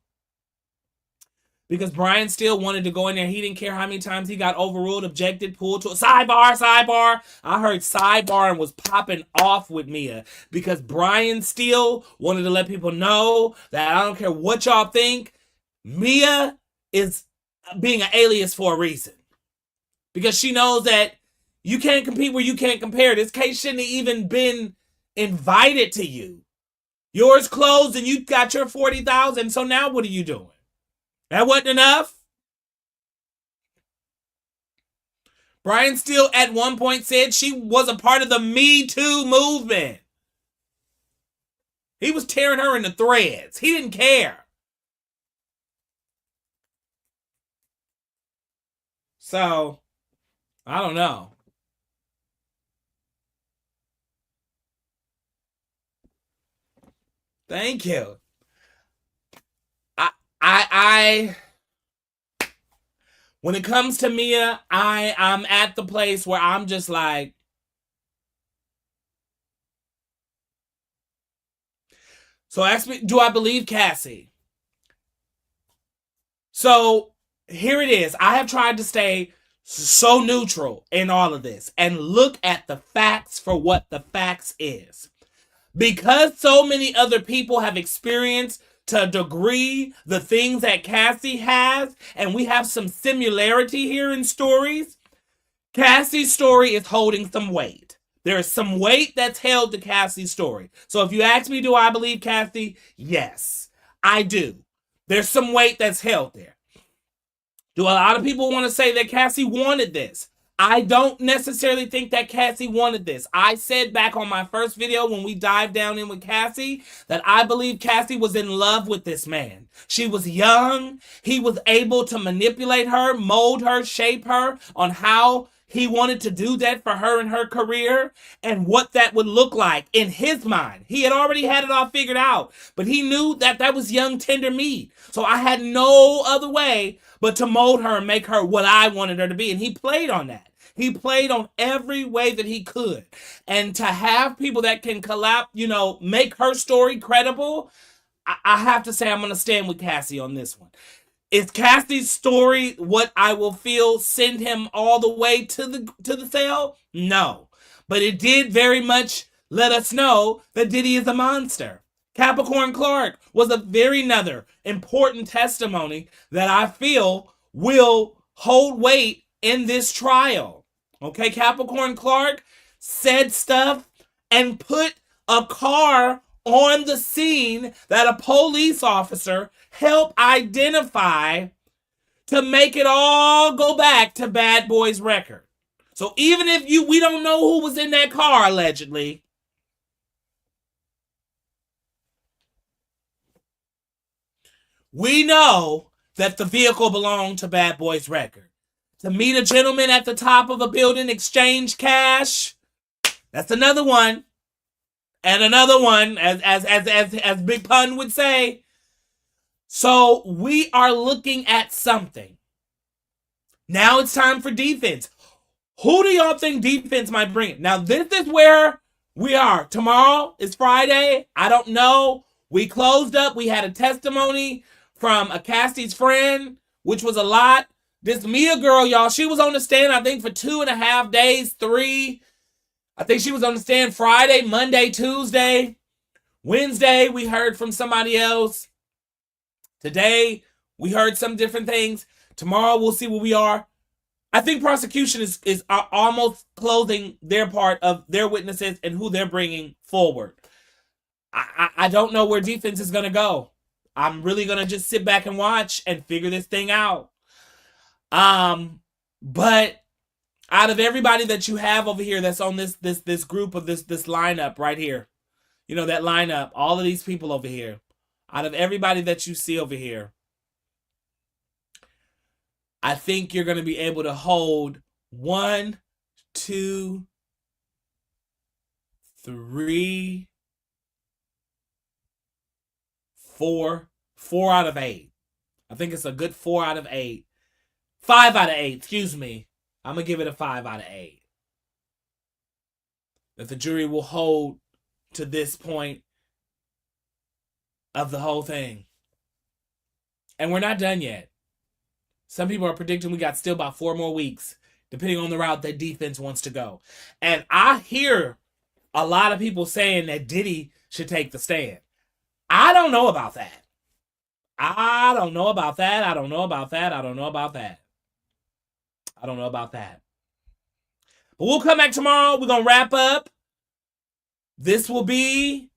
Because Brian still wanted to go in there. He didn't care how many times he got overruled, objected, pulled to a sidebar. I heard sidebar and was popping off with Mia. Because Brian still wanted to let people know that I don't care what y'all think. Mia is being an alias for a reason. Because she knows that you can't compete where you can't compare. This case shouldn't have even been invited to you. Yours closed and you got your $40,000. So now what are you doing? That wasn't enough? Brian Steele at one point said she was a part of the Me Too movement. He was tearing her into threads. He didn't care. So, I don't know. Thank you. I when it comes to Mia, I'm at the place where I'm just like, so ask me, do I believe Cassie? So here it is. I have tried to stay so neutral in all of this and look at the facts for what the facts is. Because so many other people have experienced to a degree the things that Cassie has, and we have some similarity here in stories, Cassie's story is holding some weight. There is some weight that's held to Cassie's story. So if you ask me, do I believe Cassie? Yes, I do. There's some weight that's held there. Do a lot of people want to say that Cassie wanted this? I don't necessarily think that Cassie wanted this. I said back on my first video when we dived down in with Cassie that I believe Cassie was in love with this man. She was young. He was able to manipulate her, mold her, shape her on how he wanted to do that for her in her career and what that would look like in his mind. He had already had it all figured out, but he knew that that was young, tender me. So I had no other way but to mold her and make her what I wanted her to be. And he played on that. He played on every way that he could. And to have people that can make her story credible, I have to say I'm going to stand with Cassie on this one. Is Cassie's story what I will feel send him all the way to the sale? No. But it did very much let us know that Diddy is a monster. Capricorn Clark was a very another important testimony that I feel will hold weight in this trial. Okay, Capricorn Clark said stuff and put a car on the scene that a police officer helped identify to make it all go back to Bad Boy's record. So even if we don't know who was in that car allegedly, we know that the vehicle belonged to Bad Boy's record. To meet a gentleman at the top of a building, exchange cash, that's another one. And another one, as Big Pun would say. So we are looking at something. Now it's time for defense. Who do y'all think defense might bring? Now this is where we are. Tomorrow is Friday. I don't know. We closed up. We had a testimony from a Cassie's friend, which was a lot. This Mia girl, y'all, she was on the stand, I think, for 2.5 days, 3. I think she was on the stand Friday, Monday, Tuesday. Wednesday, we heard from somebody else. Today, we heard some different things. Tomorrow, we'll see where we are. I think prosecution is almost closing their part of their witnesses and who they're bringing forward. I don't know where defense is going to go. I'm really going to just sit back and watch and figure this thing out. But out of everybody that you have over here that's on this group of this lineup right here, that lineup, all of these people over here, out of everybody that you see over here, I think you're going to be able to hold 1, 2, 3, 4 out of 8. I think it's a good 4 out of 8. 5 out of 8, excuse me. I'm going to give it a 5 out of 8. That the jury will hold to this point of the whole thing. And we're not done yet. Some people are predicting we got still about 4 more weeks, depending on the route that defense wants to go. And I hear a lot of people saying that Diddy should take the stand. I don't know about that. I don't know about that. I don't know about that. I don't know about that. I don't know about that. But we'll come back tomorrow. We're going to wrap up. This will be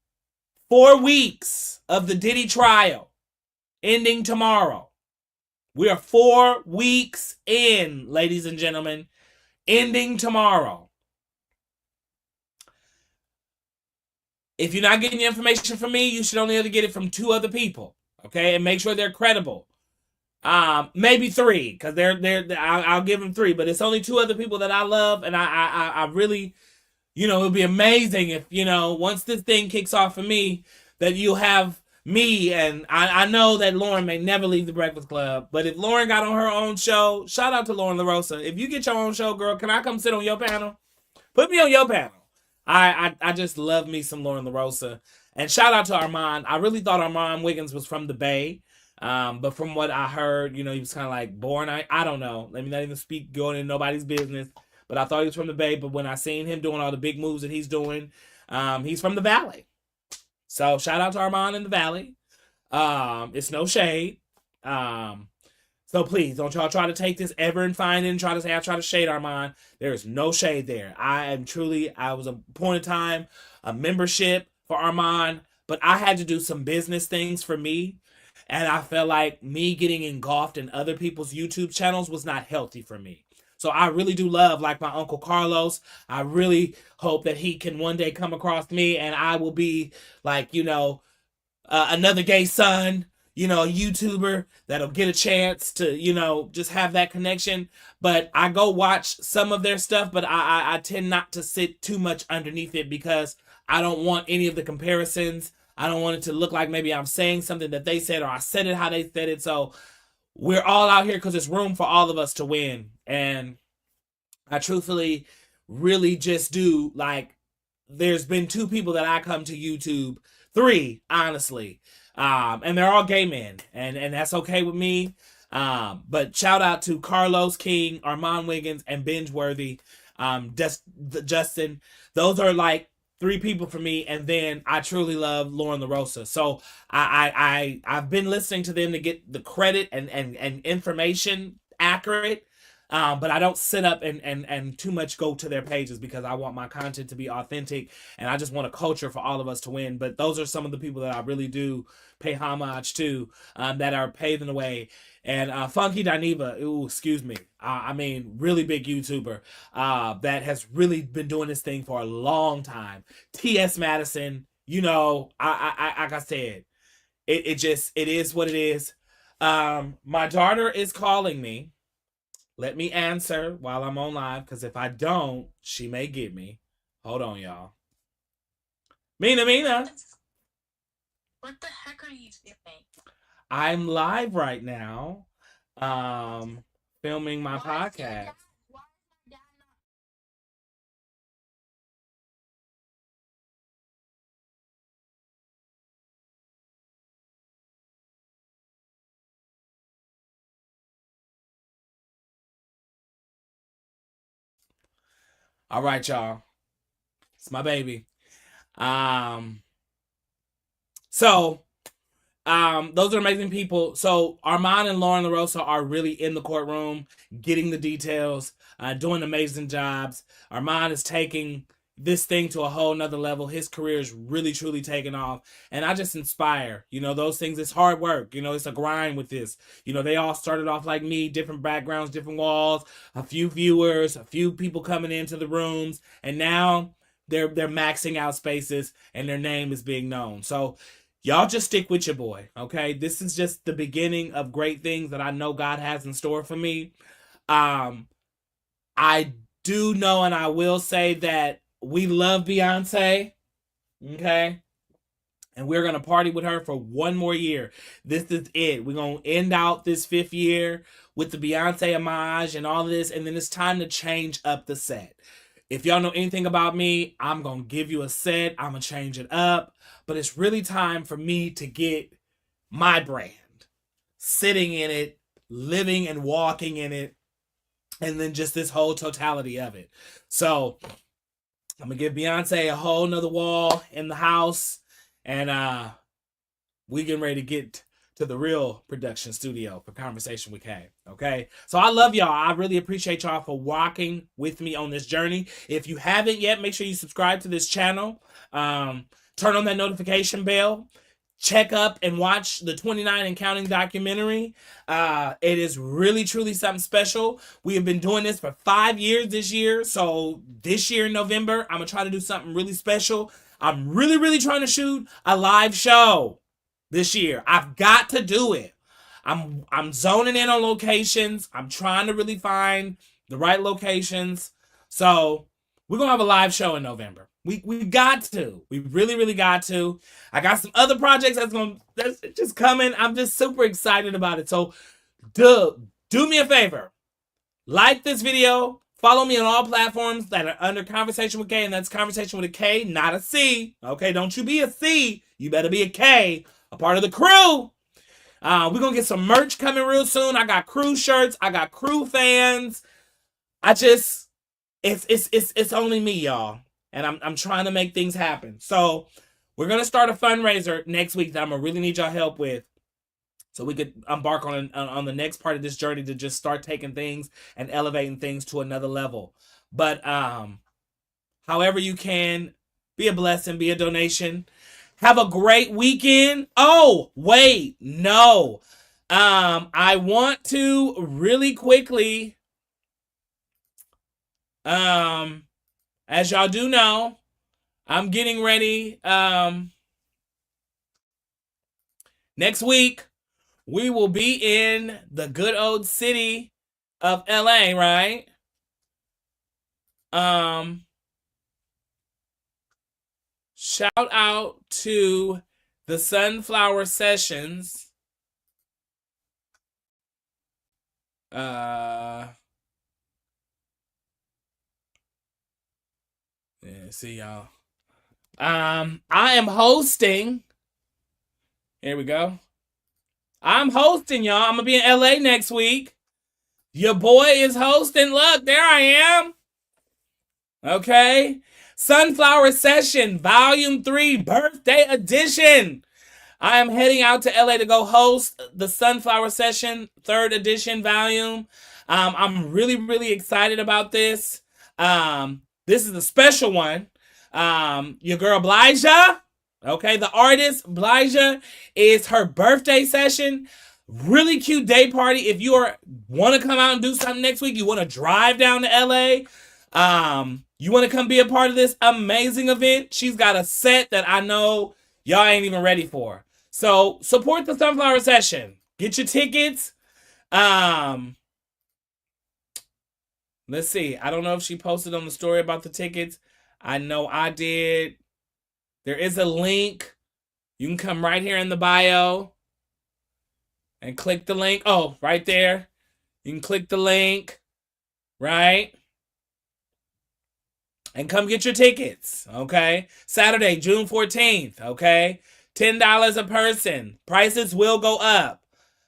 4 weeks of the Diddy trial, ending tomorrow. We are 4 weeks in, ladies and gentlemen. ending tomorrow. If you're not getting your information from me, you should only have to get it from 2 other people. Okay, and make sure they're credible. Maybe 3, because I'll give them 3, but it's only 2 other people that I love, and I really, it'll be amazing if, once this thing kicks off for me, that you'll have me, and I know that Lauren may never leave the Breakfast Club, but if Lauren got on her own show, shout out to Lauren LaRosa. If you get your own show, girl, can I come sit on your panel? Put me on your panel. I just love me some Lauren LaRosa. And shout out to Armand. I really thought Armand Wiggins was from the Bay. But from what I heard, he was kind of like born. I don't know. Let me not even speak going into nobody's business. But I thought he was from the Bay. But when I seen him doing all the big moves that he's doing, he's from the Valley. So shout out to Armand in the Valley. It's no shade. So please, don't y'all try to take this ever and find it and try to say I try to shade Armand. There is no shade there. I was a point in time, a membership for Armand, but I had to do some business things for me. And I felt like me getting engulfed in other people's YouTube channels was not healthy for me. So I really do love, like my Uncle Carlos. I really hope that he can one day come across me and I will be like, another gay son, a YouTuber that'll get a chance to, just have that connection. But I go watch some of their stuff, but I tend not to sit too much underneath it because I don't want any of the comparisons. I don't want it to look like maybe I'm saying something that they said or I said it how they said it. So we're all out here because there's room for all of us to win. And I truthfully really just do, like, there's been 2 people that I come to YouTube, 3, honestly. And they're all gay men. And that's okay with me. But shout out to Carlos King, Armand Wiggins, and Bingeworthy, Justin. Those are like 3 people for me, and then I truly love Lauren LaRosa. So I've been listening to them to get the credit and information accurate, but I don't sit up and too much go to their pages because I want my content to be authentic, and I just want a culture for all of us to win. But those are some of the people that I really do pay homage to, that are paving the way. And Funky Dineva, excuse me. Really big YouTuber that has really been doing this thing for a long time. T.S. Madison, like I said, it is what it is. My daughter is calling me. Let me answer while I'm on live, because if I don't, she may get me. Hold on, y'all. Mina. What the heck are you doing? I'm live right now, filming my podcast. All right, y'all. It's my baby. Those are amazing people. So Armand and Lauren LaRosa are really in the courtroom, getting the details, doing amazing jobs. Armand is taking this thing to a whole nother level. His career is really, truly taking off. And I just inspire, those things. It's hard work. It's a grind with this. They all started off like me, different backgrounds, different walls, a few viewers, a few people coming into the rooms. And now they're maxing out spaces and their name is being known. So y'all just stick with your boy, okay? This is just the beginning of great things that I know God has in store for me. I do know, and I will say that we love Beyonce, okay? And we're going to party with her for 1 more year. This is it. We're going to end out this 5th year with the Beyonce homage and all of this, and then it's time to change up the set. If y'all know anything about me, I'm going to give you a set. I'm going to change it up. But it's really time for me to get my brand, sitting in it, living and walking in it, and then just this whole totality of it. So I'm going to give Beyonce a whole nother wall in the house, and we getting ready to get to the real production studio for Konversation with K. Okay, so I love y'all. I really appreciate y'all for walking with me on this journey. If you haven't yet, make sure you subscribe to this channel. Turn on that notification bell. check up and watch the 29 and Counting documentary. It is really, truly something special. We have been doing this for 5 years this year. So this year in November, I'm going to try to do something really special. I'm really, really trying to shoot a live show this year. I've got to do it. I'm zoning in on locations. I'm trying to really find the right locations. So we're going to have a live show in November. We got to. We really, really got to. I got some other projects that's just coming. I'm just super excited about it. So do me a favor. Like this video. Follow me on all platforms that are under Konversation with K, and that's Konversation with a K, not a C. Okay, don't you be a C. You better be a K, a part of the crew. We're going to get some merch coming real soon. I got crew shirts. I got crew fans. It's only me, y'all. And I'm trying to make things happen. So we're going to start a fundraiser next week that I'm going to really need y'all help with. So we could embark on the next part of this journey to just start taking things and elevating things to another level. But however you can, be a blessing, be a donation. Have a great weekend. Oh, wait, no. I want to really quickly, as y'all do know, I'm getting ready. Next week, we will be in the good old city of LA, right? Shout out to the Sunflower Sessions. Yeah, see y'all. I am hosting. Here we go. I'm hosting, y'all. I'm gonna be in LA next week. Your boy is hosting. Look, there I am. Okay. Sunflower Session, Volume 3, Birthday Edition. I am heading out to LA to go host the Sunflower Session, 3rd edition volume. I'm really, really excited about this. This is a special one. Your girl, Blyja, okay, the artist, Blyja, is her birthday session. Really cute day party. If you want to come out and do something next week, you want to drive down to LA, you want to come be a part of this amazing event, she's got a set that I know y'all ain't even ready for. So support the Sunflower Session. Get your tickets. Let's see. I don't know if she posted on the story about the tickets. I know I did. There is a link. You can come right here in the bio and click the link. Oh, right there. You can click the link, right? And come get your tickets, okay? Saturday, June 14th, okay? $10 a person. Prices will go up,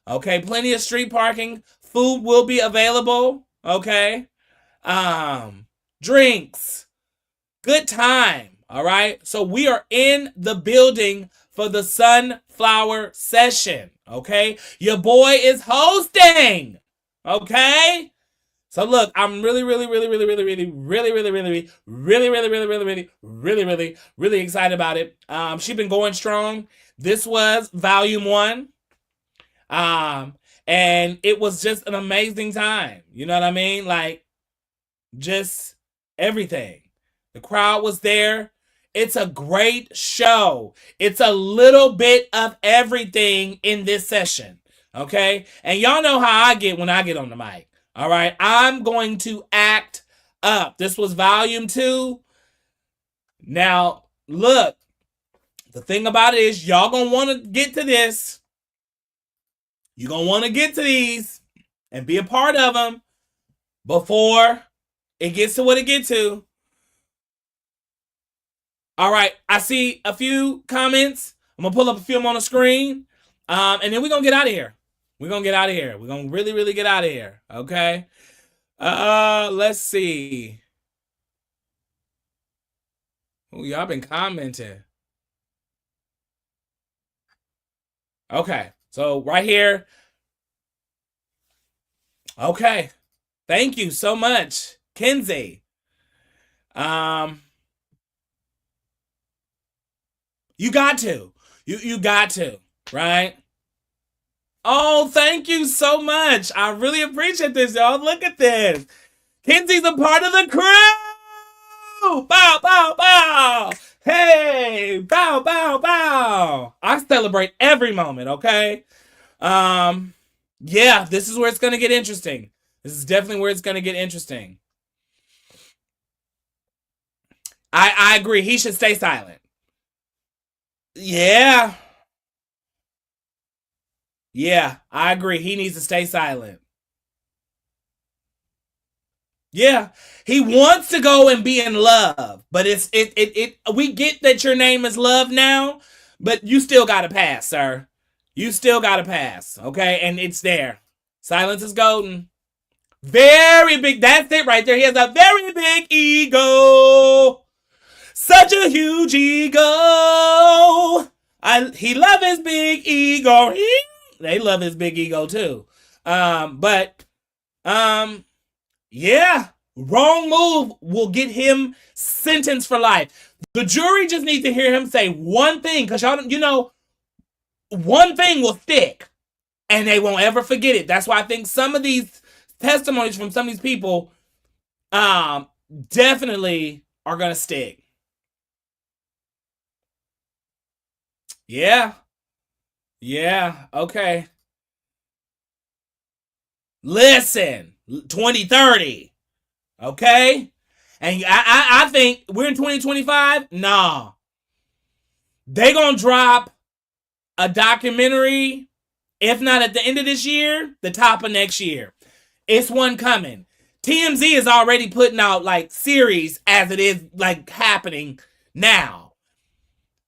okay? Plenty of street parking. Food will be available, okay? Drinks. Good time, all right? So we are in the building for the Sunflower Session, okay? Your boy is hosting, okay? So look, I'm really excited about it. She's been going strong. This was volume 1. And it was just an amazing time. You know what I mean? Like, just everything. The crowd was there. It's a great show. It's a little bit of everything in this session. Okay? And y'all know how I get when I get on the mic. All right, I'm going to act up. This was volume 2. Now, look, the thing about it is y'all going to want to get to this. You're going to want to get to these and be a part of them before it gets to what it gets to. All right, I see a few comments. I'm going to pull up a few on the screen. And then we're going to get out of here. We're going to get out of here. We're going to really get out of here. Okay. Let's see. Oh, y'all been commenting. Okay. So right here. Okay. Thank you so much, Kenzie. You got to. You got to, right? Oh, thank you so much. I really appreciate this, y'all. Look at this. Kenzie's a part of the crew. Bow, bow, bow. Hey, bow, bow, bow. I celebrate every moment, okay? Yeah, this is where it's going to get interesting. This is definitely where it's going to get interesting. I agree. He should stay silent. Yeah. Yeah, I agree. He needs to stay silent. Yeah, he wants to go and be in love, but we get that your name is Love now, but you still got to pass, sir. You still got to pass, okay? And it's there. Silence is golden. Very big. That's it right there. He has a very big ego. Such a huge ego. He love his big ego. They love his big ego too. But yeah, wrong move will get him sentenced for life. The jury just needs to hear him say one thing, because y'all, one thing will stick, and they won't ever forget it. That's why I think some of these testimonies from some of these people, definitely are gonna stick. Yeah. Yeah. Okay. Listen, 2030. Okay? And I think we're in 2025. Nah. They gonna drop a documentary, if not at the end of this year, the top of next year. It's one coming. TMZ is already putting out like series as it is like happening now.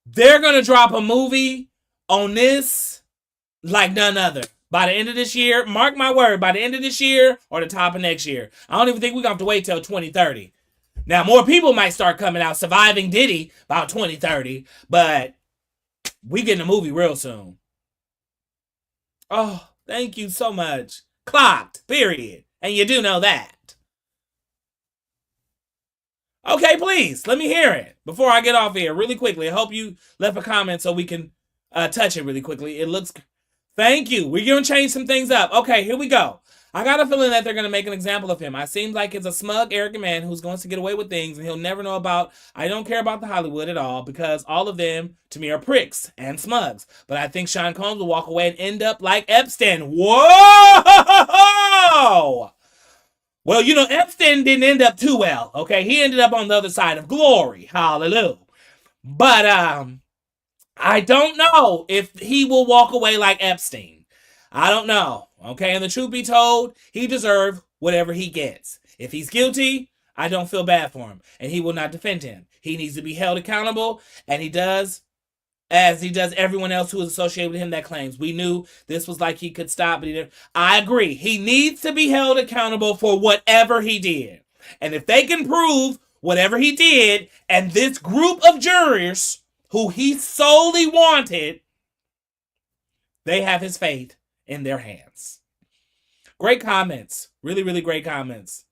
They're gonna drop a movie on this like none other. By the end of this year, mark my word, by the end of this year or the top of next year. I don't even think we're going to have to wait till 2030. Now, more people might start coming out surviving Diddy about 2030, but we getting a movie real soon. Oh, thank you so much. Clocked, period. And you do know that. Okay, please, let me hear it before I get off here really quickly. I hope you left a comment so we can touch it really quickly. It looks... Thank you. We're going to change some things up. Okay, here we go. I got a feeling that they're going to make an example of him. I seem like it's a smug, arrogant man who's going to get away with things, and he'll never know about... I don't care about the Hollywood at all, because all of them, to me, are pricks and smugs. But I think Sean Combs will walk away and end up like Epstein. Whoa! Well, Epstein didn't end up too well, okay? He ended up on the other side of glory. Hallelujah. But, I don't know if he will walk away like Epstein. I don't know, okay? And the truth be told, he deserves whatever he gets. If he's guilty, I don't feel bad for him, and he will not defend him. He needs to be held accountable, and he does, as he does everyone else who is associated with him that claims. We knew this was like he could stop, but he didn't. I agree. He needs to be held accountable for whatever he did. And if they can prove whatever he did, and this group of jurors who he solely wanted, they have his fate in their hands. Great comments. Really, really great comments.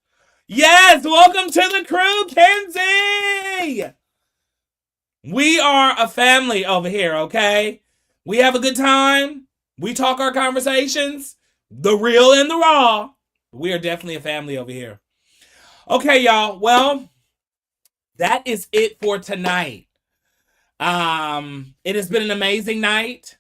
Yes, welcome to the crew, Kenzie! We are a family over here, okay? We have a good time. We talk our conversations, the real and the raw. We are definitely a family over here. Okay, y'all. Well, that is it for tonight. It has been an amazing night.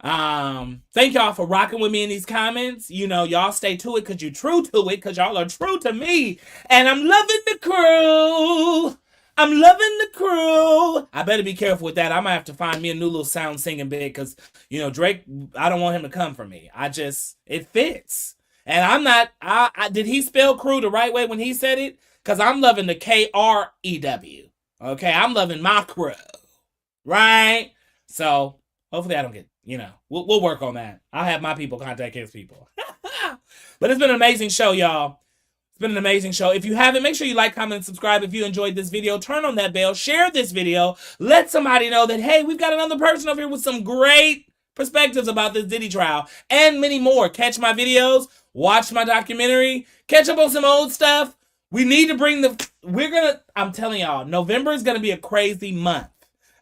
Thank y'all for rocking with me in these comments. Y'all stay to it because you're true to it, because y'all are true to me. And I'm loving the crew. I'm loving the crew. I better be careful with that. I might have to find me a new little sound singing bit, because, Drake, I don't want him to come for me. It fits. And I'm not, did he spell crew the right way when he said it? Because I'm loving the Krew. Okay, I'm loving my crew. Right? So, hopefully I don't get, we'll work on that. I'll have my people contact his people. But it's been an amazing show, y'all. It's been an amazing show. If you haven't, make sure you like, comment, and subscribe. If you enjoyed this video, turn on that bell. Share this video. Let somebody know that, hey, we've got another person over here with some great perspectives about this Diddy trial. And many more. Catch my videos. Watch my documentary. Catch up on some old stuff. We need to bring I'm telling y'all, November is going to be a crazy month.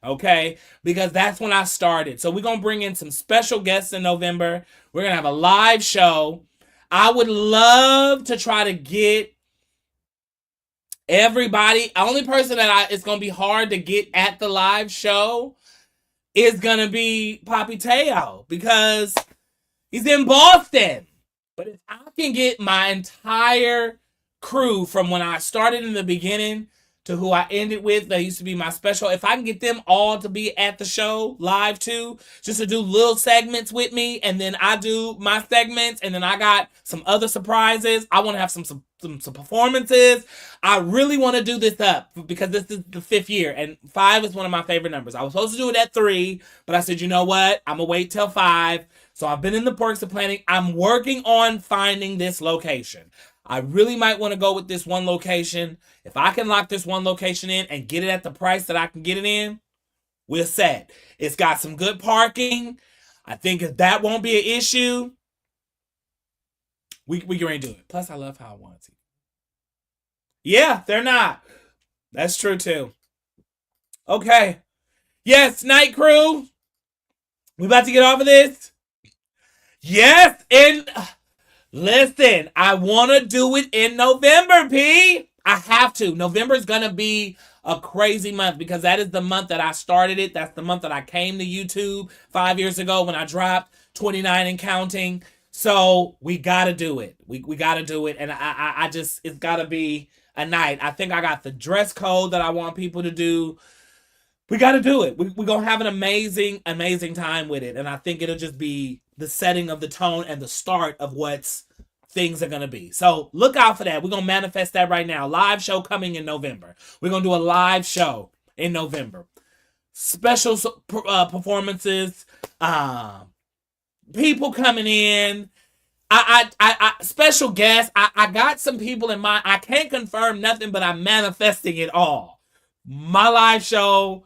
okay? Because that's when I started. So we're going to bring in some special guests in November. We're going to have a live show. I would love to try to get everybody. Only person that it's going to be hard to get at the live show is going to be Papi Teo because he's in Boston. But if I can get my entire crew from when I started in the beginning to who I ended with, that used to be my special, if I can get them all to be at the show live too, just to do little segments with me, and then I do my segments, and then I got some other surprises. I want to have some performances. I really want to do this up because this is the 5th year, and 5 is one of my favorite numbers. I was supposed to do it at 3, but I said, you know what? I'm going to wait till 5. So I've been in the works of planning. I'm working on finding this location. I really might want to go with this one location. If I can lock this one location in and get it at the price that I can get it in, we're set. It's got some good parking. I think if that won't be an issue, we can ready to do it. Plus, I love how I want to. Yeah, they're not. That's true, too. Okay. Yes, night crew. We about to get off of this? Yes, and listen, I want to do it in November, P. I have to. November is going to be a crazy month because that is the month that I started it. That's the month that I came to YouTube 5 years ago when I dropped 29 and counting. So we got to do it. We got to do it. And I just, it's got to be a night. I think I got the dress code that I want people to do. We got to do it. We're going to have an amazing, amazing time with it. And I think it'll just be the setting of the tone and the start of what's things are going to be. So look out for that. We're going to manifest that right now. Live show coming in November. We're going to do a live show in November. Special performances. People coming in. I special guests. I got some people in mind. I can't confirm nothing, but I'm manifesting it all. My live show,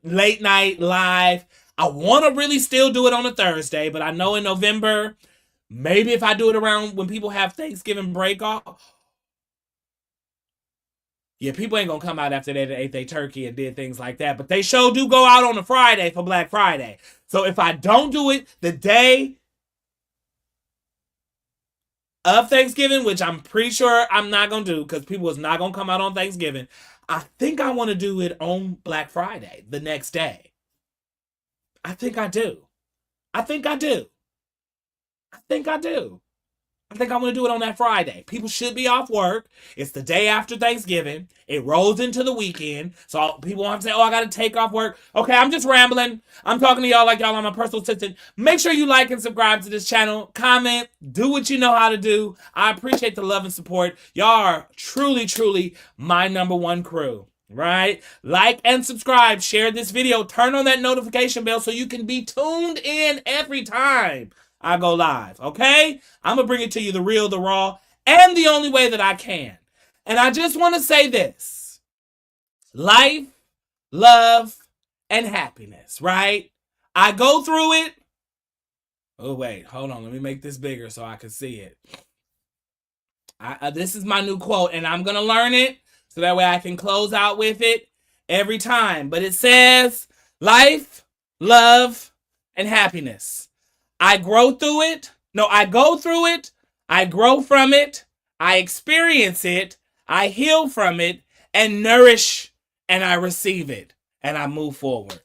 late night live. I want to really still do it on a Thursday, but I know in November, maybe if I do it around when people have Thanksgiving break off. Yeah, people ain't going to come out after they ate their turkey and did things like that, but they sure do go out on a Friday for Black Friday. So if I don't do it the day of Thanksgiving, which I'm pretty sure I'm not going to do because people is not going to come out on Thanksgiving, I think I want to do it on Black Friday, the next day. I think I do. I think I do. I think I do. I think I'm going to do it on that Friday. People should be off work. It's the day after Thanksgiving. It rolls into the weekend. So people won't have to say, oh, I got to take off work. Okay, I'm just rambling. I'm talking to y'all like y'all are my personal assistant. Make sure you like and subscribe to this channel. Comment. Do what you know how to do. I appreciate the love and support. Y'all are truly, truly my #1 crew. Right? Like and subscribe. Share this video. Turn on that notification bell so you can be tuned in every time I go live. Okay? I'm going to bring it to you the real, the raw, and the only way that I can. And I just want to say this. Life, love, and happiness. Right? I go through it. Oh, wait. Hold on. Let me make this bigger so I can see it. This is my new quote, and I'm going to learn it. So that way I can close out with it every time. But it says, life, love, and happiness. I grow through it. No, I go through it. I grow from it. I experience it. I heal from it. And nourish. And I receive it. And I move forward.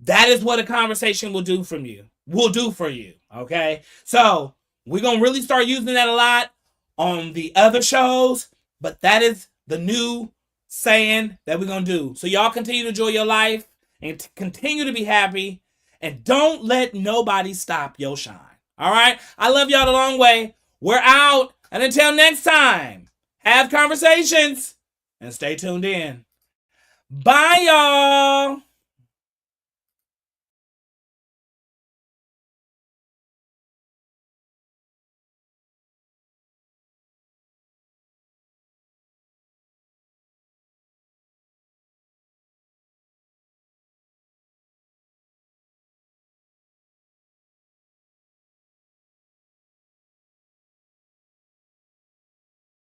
That is what a conversation will do from you. Will do for you. Okay? So, we're going to really start using that a lot on the other shows. But that is the new saying that we're going to do. So y'all continue to enjoy your life and continue to be happy. And don't let nobody stop your shine. All right? I love y'all the long way. We're out. And until next time, have conversations and stay tuned in. Bye, y'all.